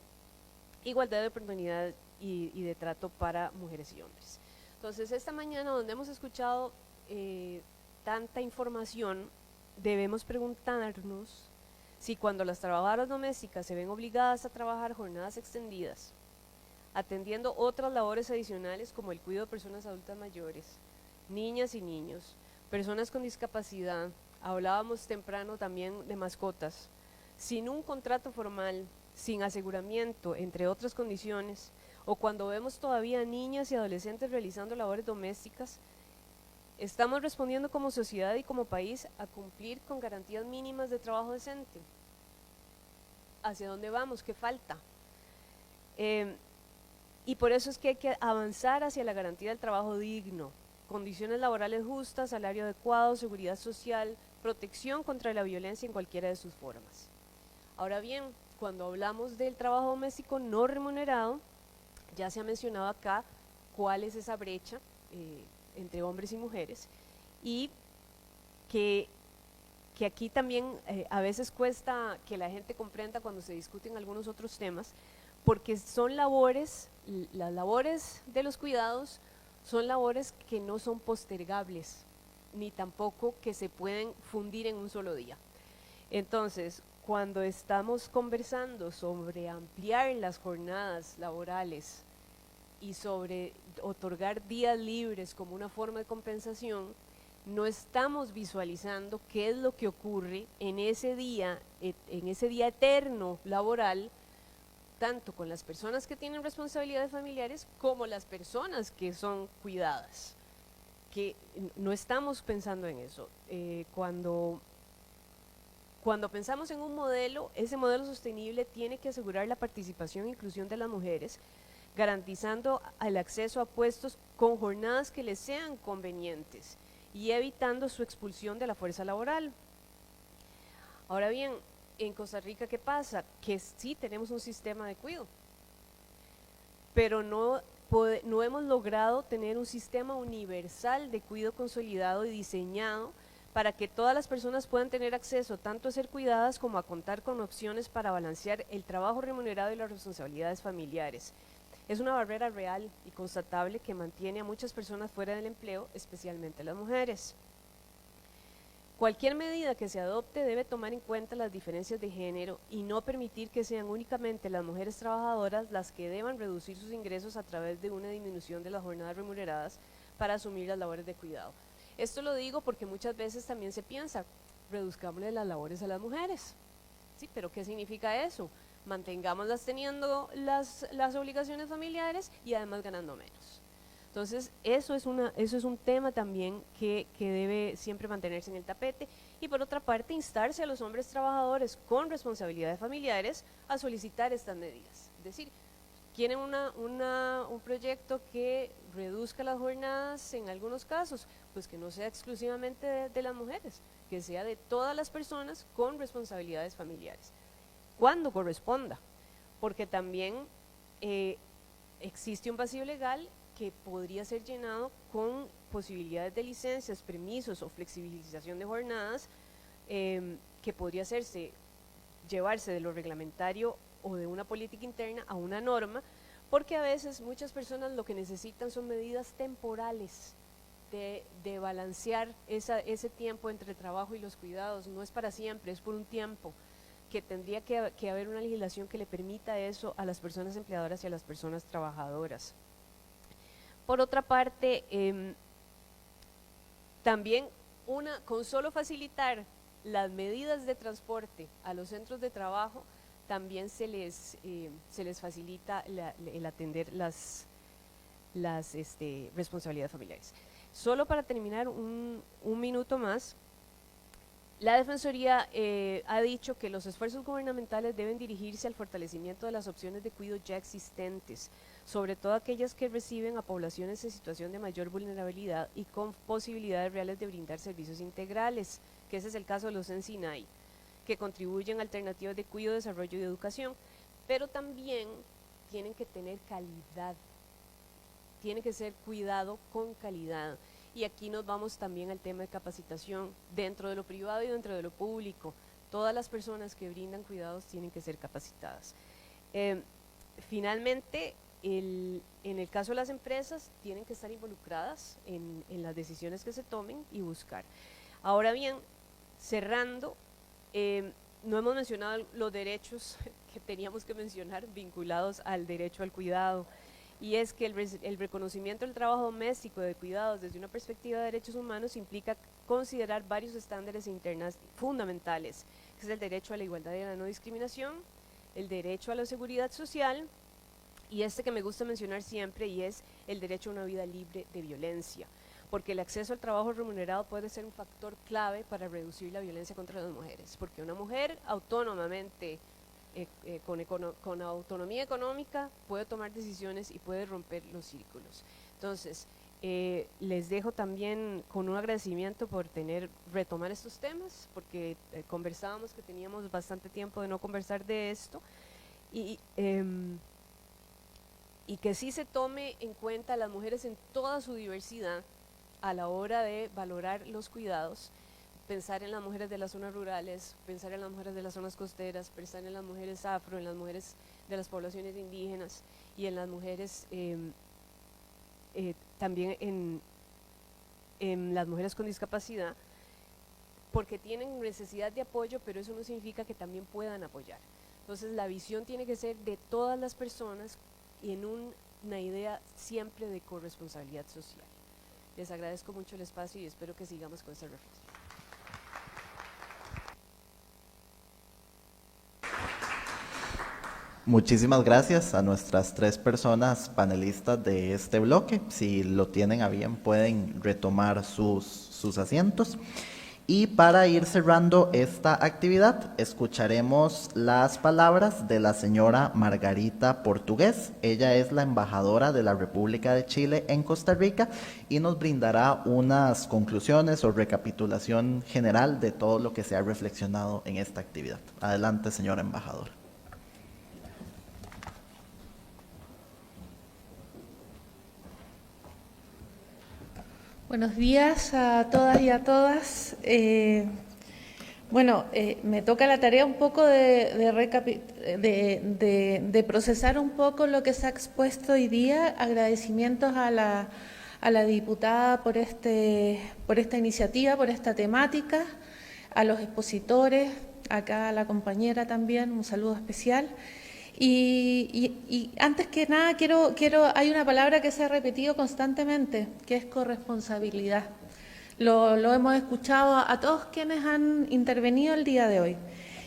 Speaker 7: igualdad de oportunidad y de trato para mujeres y hombres. Entonces, esta mañana, donde hemos escuchado tanta información, debemos preguntarnos si cuando las trabajadoras domésticas se ven obligadas a trabajar jornadas extendidas, atendiendo otras labores adicionales como el cuidado de personas adultas mayores, niñas y niños, personas con discapacidad, hablábamos temprano también de mascotas, sin un contrato formal, sin aseguramiento, entre otras condiciones, o cuando vemos todavía niñas y adolescentes realizando labores domésticas, estamos respondiendo como sociedad y como país a cumplir con garantías mínimas de trabajo decente. ¿Hacia dónde vamos? ¿Qué falta? Y por eso es que hay que avanzar hacia la garantía del trabajo digno, condiciones laborales justas, salario adecuado, seguridad social, protección contra la violencia en cualquiera de sus formas. Ahora bien, cuando hablamos del trabajo doméstico no remunerado, ya se ha mencionado acá cuál es esa brecha entre hombres y mujeres, y que aquí también a veces cuesta que la gente comprenda cuando se discuten algunos otros temas, porque son labores, las labores de los cuidados son labores que no son postergables, ni tampoco que se pueden fundir en un solo día. Entonces, cuando estamos conversando sobre ampliar las jornadas laborales y sobre otorgar días libres como una forma de compensación, no estamos visualizando qué es lo que ocurre en ese día eterno laboral, tanto con las personas que tienen responsabilidades familiares como las personas que son cuidadas, que no estamos pensando en eso. Cuando pensamos en un modelo, ese modelo sostenible tiene que asegurar la participación e inclusión de las mujeres, garantizando el acceso a puestos con jornadas que les sean convenientes y evitando su expulsión de la fuerza laboral. Ahora bien, en Costa Rica, ¿qué pasa? Que sí tenemos un sistema de cuidado, pero no hemos logrado tener un sistema universal de cuidado consolidado y diseñado para que todas las personas puedan tener acceso tanto a ser cuidadas como a contar con opciones para balancear el trabajo remunerado y las responsabilidades familiares. Es una barrera real y constatable que mantiene a muchas personas fuera del empleo, especialmente las mujeres.
Speaker 8: Cualquier medida que se adopte debe tomar en cuenta las diferencias de género y no permitir que sean únicamente las mujeres trabajadoras las que deban reducir sus ingresos a través de una disminución de las jornadas remuneradas para asumir las labores de cuidado. Esto lo digo porque muchas veces también se piensa, reduzcámosle las labores a las mujeres. ¿Sí? ¿Pero qué significa eso? Mantengámoslas teniendo las obligaciones familiares y además ganando menos. Entonces, eso es un tema también que debe siempre mantenerse en el tapete. Y por otra parte, instarse a los hombres trabajadores con responsabilidades familiares a solicitar estas medidas. Es decir, quieren un proyecto que reduzca las jornadas en algunos casos, pues que no sea exclusivamente de las mujeres, que sea de todas las personas con responsabilidades familiares, cuando corresponda, porque también existe un vacío legal que podría ser llenado con posibilidades de licencias, permisos o flexibilización de jornadas, que podría llevarse de lo reglamentario o de una política interna a una norma, porque a veces muchas personas lo que necesitan son medidas temporales de balancear ese tiempo entre el trabajo y los cuidados. No es para siempre, es por un tiempo, que tendría que haber una legislación que le permita eso a las personas empleadoras y a las personas trabajadoras. Por otra parte, también con solo facilitar las medidas de transporte a los centros de trabajo, también se les facilita el atender las responsabilidades familiares. Solo para terminar, un minuto más, la Defensoría ha dicho que los esfuerzos gubernamentales deben dirigirse al fortalecimiento de las opciones de cuidado ya existentes, sobre todo aquellas que reciben a poblaciones en situación de mayor vulnerabilidad y con posibilidades reales de brindar servicios integrales, que ese es el caso de los ENSINAI, que contribuyen a alternativas de cuidado, desarrollo y educación, pero también tienen que tener calidad, tiene que ser cuidado con calidad. Y aquí nos vamos también al tema de capacitación dentro de lo privado y dentro de lo público. Todas las personas que brindan cuidados tienen que ser capacitadas. Finalmente, en el caso de las empresas, tienen que estar involucradas en las decisiones que se tomen y buscar. Ahora bien, cerrando, no hemos mencionado los derechos que teníamos que mencionar vinculados al derecho al cuidado, y es que el reconocimiento del trabajo doméstico de cuidados desde una perspectiva de derechos humanos implica considerar varios estándares internos fundamentales, que es el derecho a la igualdad y a la no discriminación, el derecho a la seguridad social, y que me gusta mencionar siempre, y es el derecho a una vida libre de violencia, porque el acceso al trabajo remunerado puede ser un factor clave para reducir la violencia contra las mujeres, porque una mujer autónomamente, con autonomía económica, puede tomar decisiones y puede romper los círculos. Entonces, les dejo también con un agradecimiento por retomar estos temas, porque conversábamos que teníamos bastante tiempo de no conversar de esto, y que sí se tome en cuenta a las mujeres en toda su diversidad a la hora de valorar los cuidados, pensar en las mujeres de las zonas rurales, pensar en las mujeres de las zonas costeras, pensar en las mujeres afro, en las mujeres de las poblaciones indígenas y en las mujeres, también en las mujeres con discapacidad, porque tienen necesidad de apoyo, pero eso no significa que también puedan apoyar. Entonces la visión tiene que ser de todas las personas y en una idea siempre de corresponsabilidad social. Les agradezco mucho el espacio y espero que sigamos con este reflexión.
Speaker 1: Muchísimas gracias a nuestras 3 personas panelistas de este bloque. Si lo tienen a bien, pueden retomar sus asientos. Y para ir cerrando esta actividad, escucharemos las palabras de la señora Margarita Portugués. Ella es la embajadora de la República de Chile en Costa Rica y nos brindará unas conclusiones o recapitulación general de todo lo que se ha reflexionado en esta actividad. Adelante, señora embajadora.
Speaker 2: Buenos días a todas y a todas. Me toca la tarea un poco de procesar un poco lo que se ha expuesto hoy día. Agradecimientos a a la diputada por esta iniciativa, por esta temática, a los expositores, acá a la compañera también, un saludo especial. Y antes que nada, hay una palabra que se ha repetido constantemente, que es corresponsabilidad. Lo hemos escuchado a todos quienes han intervenido el día de hoy.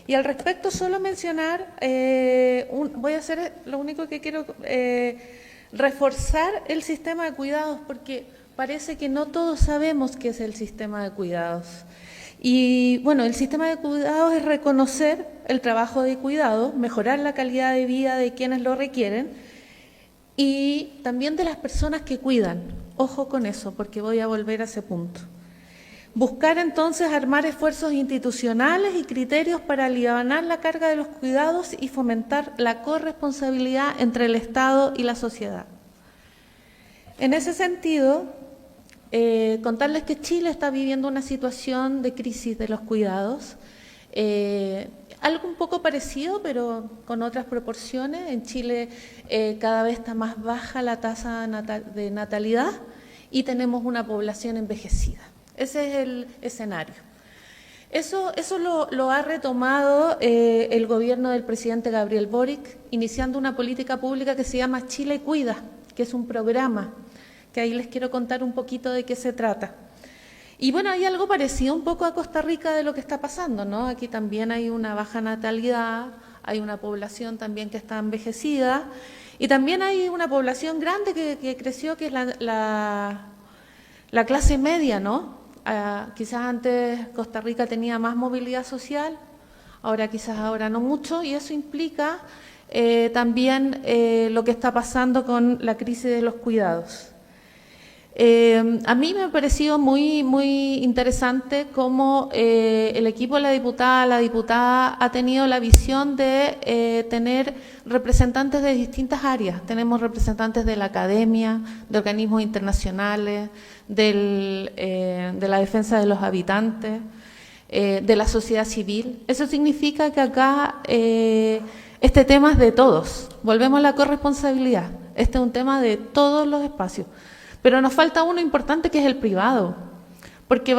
Speaker 2: Y al respecto solo mencionar, voy a hacer lo único que quiero, reforzar el sistema de cuidados, porque parece que no todos sabemos qué es el sistema de cuidados. Y bueno, el sistema de cuidados es reconocer el trabajo de cuidado, mejorar la calidad de vida de quienes lo requieren y también de las personas que cuidan. Ojo con eso, porque voy a volver a ese punto. Buscar entonces armar esfuerzos institucionales y criterios para alivianar la carga de los cuidados y fomentar la corresponsabilidad entre el Estado y la sociedad. En ese sentido, contarles que Chile está viviendo una situación de crisis de los cuidados, algo un poco parecido, pero con otras proporciones. En Chile cada vez está más baja la tasa de natalidad y tenemos una población envejecida. Ese es el escenario. Eso lo ha retomado el gobierno del presidente Gabriel Boric, iniciando una política pública que se llama Chile Cuida, que es un programa, que ahí les quiero contar un poquito de qué se trata. Y bueno, hay algo parecido un poco a Costa Rica de lo que está pasando, ¿no? Aquí también hay una baja natalidad, hay una población también que está envejecida, y también hay una población grande que creció, que es la clase media, ¿no? Quizás antes Costa Rica tenía más movilidad social, ahora no mucho, y eso implica también lo que está pasando con la crisis de los cuidados. A mí me ha parecido muy interesante cómo el equipo de la diputada ha tenido la visión de tener representantes de distintas áreas. Tenemos representantes de la academia, de organismos internacionales, de la defensa de los habitantes, de la sociedad civil. Eso significa que acá este tema es de todos. Volvemos a la corresponsabilidad. Este es un tema de todos los espacios. Pero nos falta uno importante, que es el privado, porque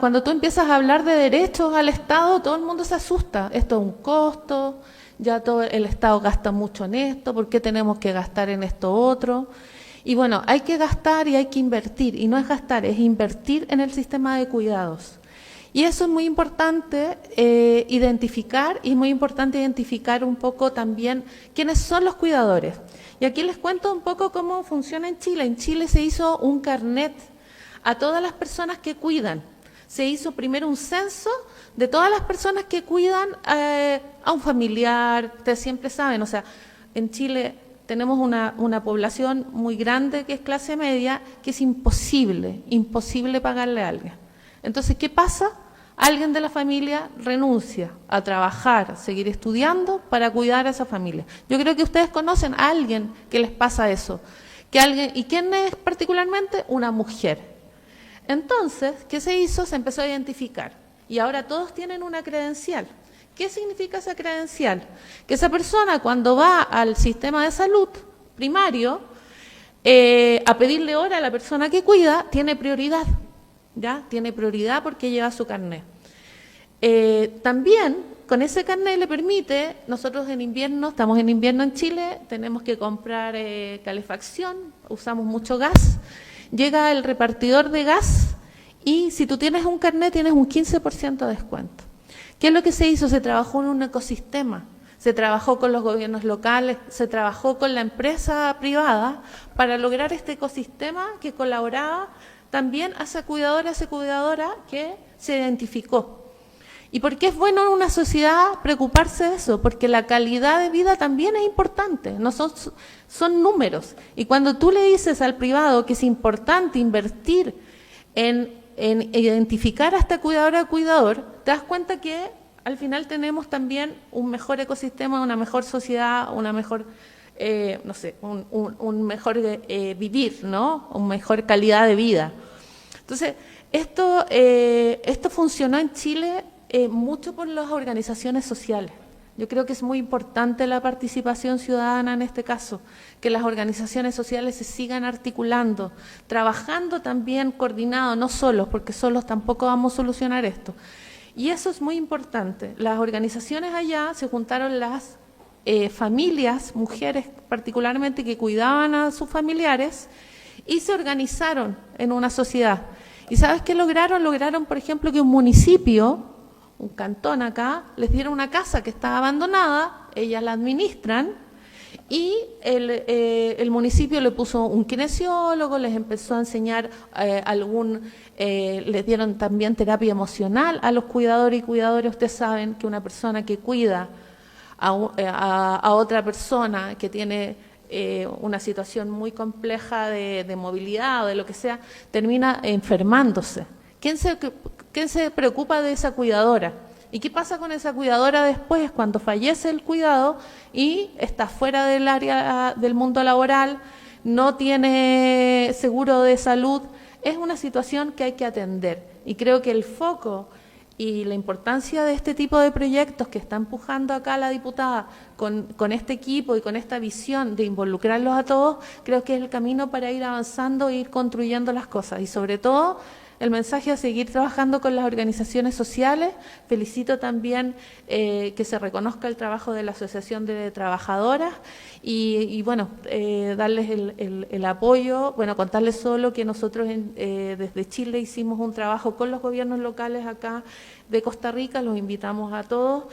Speaker 2: cuando tú empiezas a hablar de derechos al Estado, todo el mundo se asusta. Esto es un costo, ya todo el Estado gasta mucho en esto, ¿por qué tenemos que gastar en esto otro? Y bueno, hay que gastar y hay que invertir, y no es gastar, es invertir en el sistema de cuidados. Y eso es muy importante identificar, y es muy importante identificar un poco también quiénes son los cuidadores. Y aquí les cuento un poco cómo funciona en Chile. En Chile se hizo un carnet a todas las personas que cuidan. Se hizo primero un censo de todas las personas que cuidan a un familiar. Ustedes siempre saben, o sea, en Chile tenemos una población muy grande que es clase media, que es imposible pagarle a alguien. Entonces, ¿qué pasa? Alguien de la familia renuncia a trabajar, seguir estudiando para cuidar a esa familia. Yo creo que ustedes conocen a alguien que les pasa eso. ¿Y quién es particularmente? Una mujer. Entonces, ¿qué se hizo? Se empezó a identificar. Y ahora todos tienen una credencial. ¿Qué significa esa credencial? Que esa persona, cuando va al sistema de salud primario a pedirle hora a la persona que cuida, tiene prioridad. ¿Ya? Tiene prioridad porque lleva su carnet. También con ese carnet le permite, nosotros en invierno, estamos en invierno en Chile, tenemos que comprar calefacción, usamos mucho gas, llega el repartidor de gas y si tú tienes un carnet tienes un 15% de descuento. ¿Qué es lo que se hizo? Se trabajó en un ecosistema, se trabajó con los gobiernos locales, se trabajó con la empresa privada para lograr este ecosistema que colaboraba también a esa cuidadora que se identificó. ¿Y por qué es bueno en una sociedad preocuparse de eso? Porque la calidad de vida también es importante, no son números. Y cuando tú le dices al privado que es importante invertir en identificar a esta cuidadora o cuidador, te das cuenta que al final tenemos también un mejor ecosistema, una mejor sociedad, una mejor un mejor vivir, ¿no? Una mejor calidad de vida. Entonces, esto funcionó en Chile mucho por las organizaciones sociales. Yo creo que es muy importante la participación ciudadana en este caso, que las organizaciones sociales se sigan articulando, trabajando también coordinados, no solos, porque solos tampoco vamos a solucionar esto. Y eso es muy importante. Las organizaciones allá se juntaron las familias, mujeres particularmente que cuidaban a sus familiares y se organizaron en una sociedad. ¿Y sabes qué lograron? Lograron, por ejemplo, que un municipio, un cantón acá, les diera una casa que estaba abandonada, ellas la administran, y el municipio le puso un kinesiólogo, les empezó a enseñar les dieron también terapia emocional a los cuidadores y cuidadoras. Ustedes saben que una persona que cuida a otra persona que tiene una situación muy compleja de movilidad o de lo que sea, termina enfermándose. ¿Quién se preocupa de esa cuidadora? ¿Y qué pasa con esa cuidadora después, cuando fallece el cuidado y está fuera del área del mundo laboral, no tiene seguro de salud? Es una situación que hay que atender. Y creo que el foco y la importancia de este tipo de proyectos que está empujando acá la diputada con este equipo y con esta visión de involucrarlos a todos, creo que es el camino para ir avanzando e ir construyendo las cosas. Y sobre todo, el mensaje a seguir trabajando con las organizaciones sociales. Felicito también que se reconozca el trabajo de la Asociación de Trabajadoras y bueno, darles el apoyo. Bueno, contarles solo que nosotros desde Chile hicimos un trabajo con los gobiernos locales acá de Costa Rica, los invitamos a todos.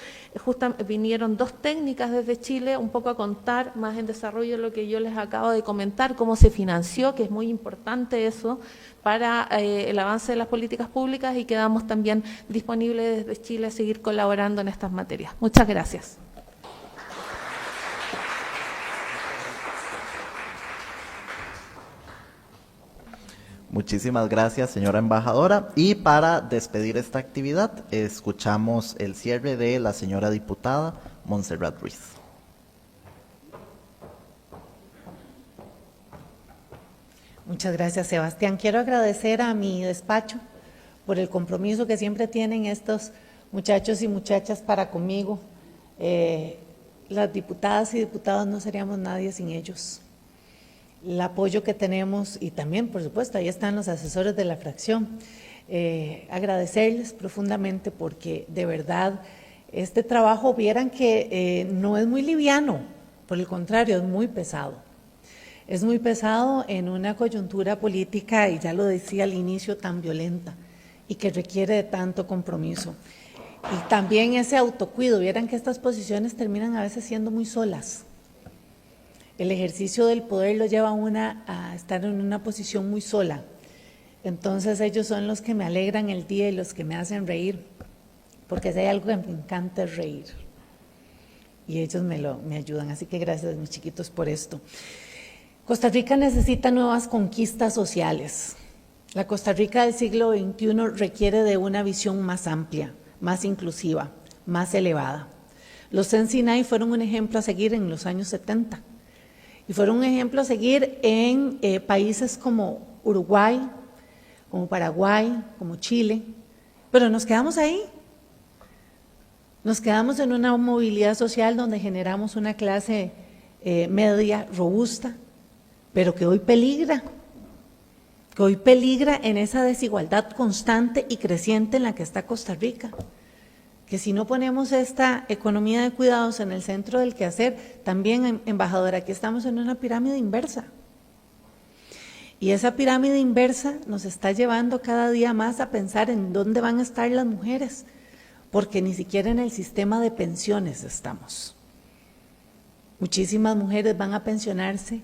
Speaker 2: Vinieron 2 técnicas desde Chile, un poco a contar más en desarrollo lo que yo les acabo de comentar, cómo se financió, que es muy importante eso, para el avance de las políticas públicas, y quedamos también disponibles desde Chile a seguir colaborando en estas materias. Muchas gracias.
Speaker 1: Muchísimas gracias, señora embajadora. Y para despedir esta actividad, escuchamos el cierre de la señora diputada Montserrat Ruiz.
Speaker 2: Muchas gracias, Sebastián. Quiero agradecer a mi despacho por el compromiso que siempre tienen estos muchachos y muchachas para conmigo. Las diputadas y diputados no seríamos nadie sin ellos. El apoyo que tenemos y también, por supuesto, ahí están los asesores de la fracción. Agradecerles profundamente porque de verdad este trabajo, vieran que no es muy liviano, por el contrario, es muy pesado. Es muy pesado en una coyuntura política, y ya lo decía al inicio, tan violenta y que requiere de tanto compromiso. Y también ese autocuido, vieran que estas posiciones terminan a veces siendo muy solas. El ejercicio del poder lo lleva a estar en una posición muy sola. Entonces ellos son los que me alegran el día y los que me hacen reír, porque si hay algo que me encanta es reír. Y ellos me ayudan, así que gracias, mis chiquitos, por esto. Costa Rica necesita nuevas conquistas sociales. La Costa Rica del siglo XXI requiere de una visión más amplia, más inclusiva, más elevada. Los Sensinay fueron un ejemplo a seguir en los años 70 y fueron un ejemplo a seguir en países como Uruguay, como Paraguay, como Chile, pero nos quedamos ahí. Nos quedamos en una movilidad social donde generamos una clase media robusta, pero que hoy peligra en esa desigualdad constante y creciente en la que está Costa Rica. Que si no ponemos esta economía de cuidados en el centro del quehacer, también, embajadora, aquí estamos en una pirámide inversa. Y esa pirámide inversa nos está llevando cada día más a pensar en dónde van a estar las mujeres, porque ni siquiera en el sistema de pensiones estamos. Muchísimas mujeres van a pensionarse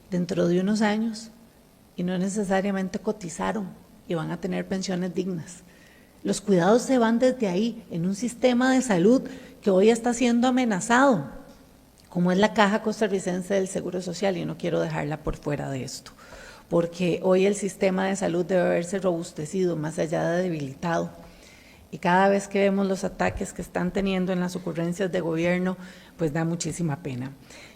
Speaker 2: dentro de unos años y no necesariamente cotizaron y van a tener pensiones dignas. Los cuidados se van desde ahí, en un sistema de salud que hoy está siendo amenazado, como es la Caja Costarricense del Seguro Social, y no quiero dejarla por fuera de esto, porque hoy el sistema de salud debe haberse robustecido más allá de debilitado. Y cada vez que vemos los ataques que están teniendo en las ocurrencias de gobierno, pues da muchísima pena.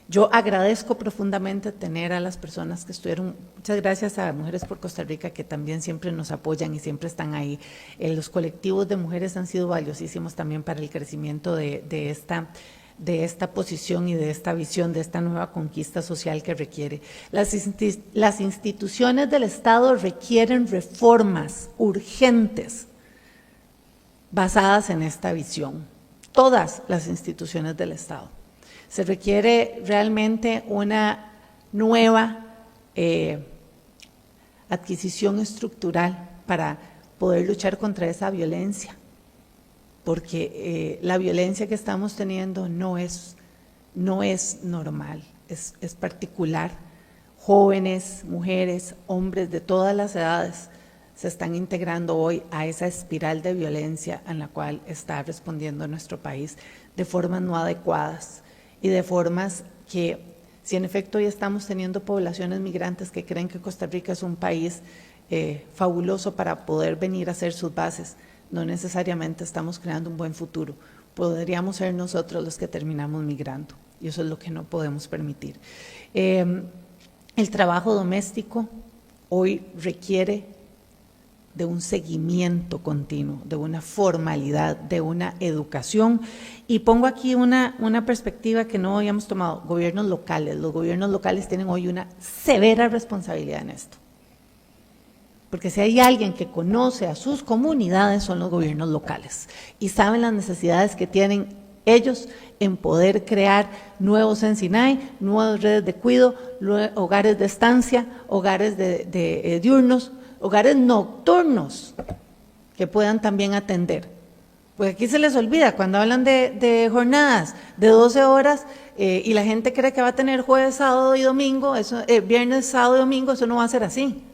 Speaker 2: Yo agradezco profundamente tener a las personas que estuvieron, muchas gracias a Mujeres por Costa Rica, que también siempre nos apoyan y siempre están ahí. Los colectivos de mujeres han sido valiosísimos también para el crecimiento de de esta posición y de esta visión, de esta nueva conquista social que requiere. Las instituciones del Estado requieren reformas urgentes basadas en esta visión. Todas las instituciones del Estado. Se requiere realmente una nueva adquisición estructural para poder luchar contra esa violencia, porque la violencia que estamos teniendo no es normal, es particular. Jóvenes, mujeres, hombres de todas las edades se están integrando hoy a esa espiral de violencia en la cual está respondiendo nuestro país de formas no adecuadas y de formas que, si en efecto hoy estamos teniendo poblaciones migrantes que creen que Costa Rica es un país fabuloso para poder venir a hacer sus bases, no necesariamente estamos creando un buen futuro. Podríamos ser nosotros los que terminamos migrando y eso es lo que no podemos permitir. El trabajo doméstico hoy requiere de un seguimiento continuo, de una formalidad, de una educación. Y pongo aquí una perspectiva que no habíamos tomado, gobiernos locales. Los gobiernos locales tienen hoy una severa responsabilidad en esto. Porque si hay alguien que conoce a sus comunidades son los gobiernos locales y saben las necesidades que tienen ellos en poder crear nuevos Ensinay, nuevas redes de cuidado, hogares de estancia, hogares de diurnos, hogares nocturnos que puedan también atender. Pues aquí se les olvida, cuando hablan de jornadas de 12 horas y la gente cree que va a tener jueves, sábado y domingo, eso, viernes, sábado y domingo, eso no va a ser así.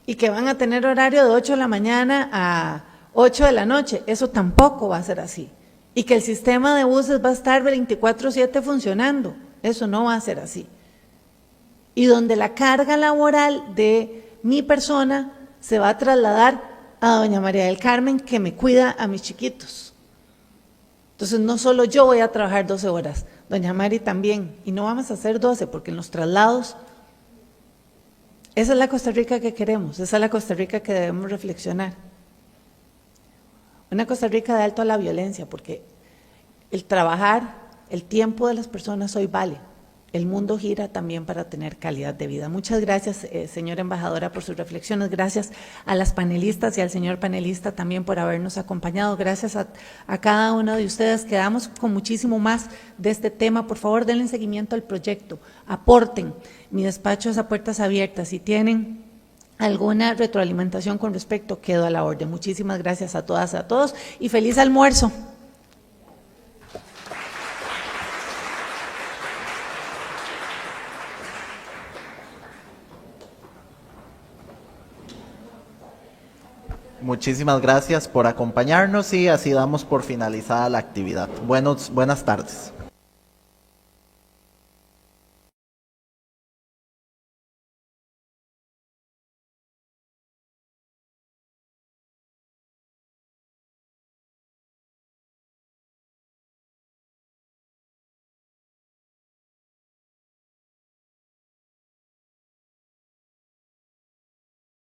Speaker 2: Y que van a tener horario de 8 de la mañana a 8 de la noche, eso tampoco va a ser así. Y que el sistema de buses va a estar 24/7 funcionando, eso no va a ser así. Y donde la carga laboral de mi persona se va a trasladar a doña María del Carmen, que me cuida a mis chiquitos. Entonces no solo yo voy a trabajar 12 horas, doña Mari también, y no vamos a hacer 12 porque en los traslados, esa es la Costa Rica que queremos, esa es la Costa Rica que debemos reflexionar. Una Costa Rica de alto a la violencia, porque el trabajar, el tiempo de las personas hoy vale. El mundo gira también para tener calidad de vida. Muchas gracias, señora embajadora, por sus reflexiones. Gracias a las panelistas y al señor panelista también por habernos acompañado. Gracias a cada uno de ustedes. Quedamos con muchísimo más de este tema. Por favor, denle seguimiento al proyecto. Aporten. Mi despacho es a puertas abiertas. Si tienen alguna retroalimentación con respecto, quedo a la orden. Muchísimas gracias a todas y a todos y feliz almuerzo.
Speaker 1: Muchísimas gracias por acompañarnos y así damos por finalizada la actividad. Buenas tardes.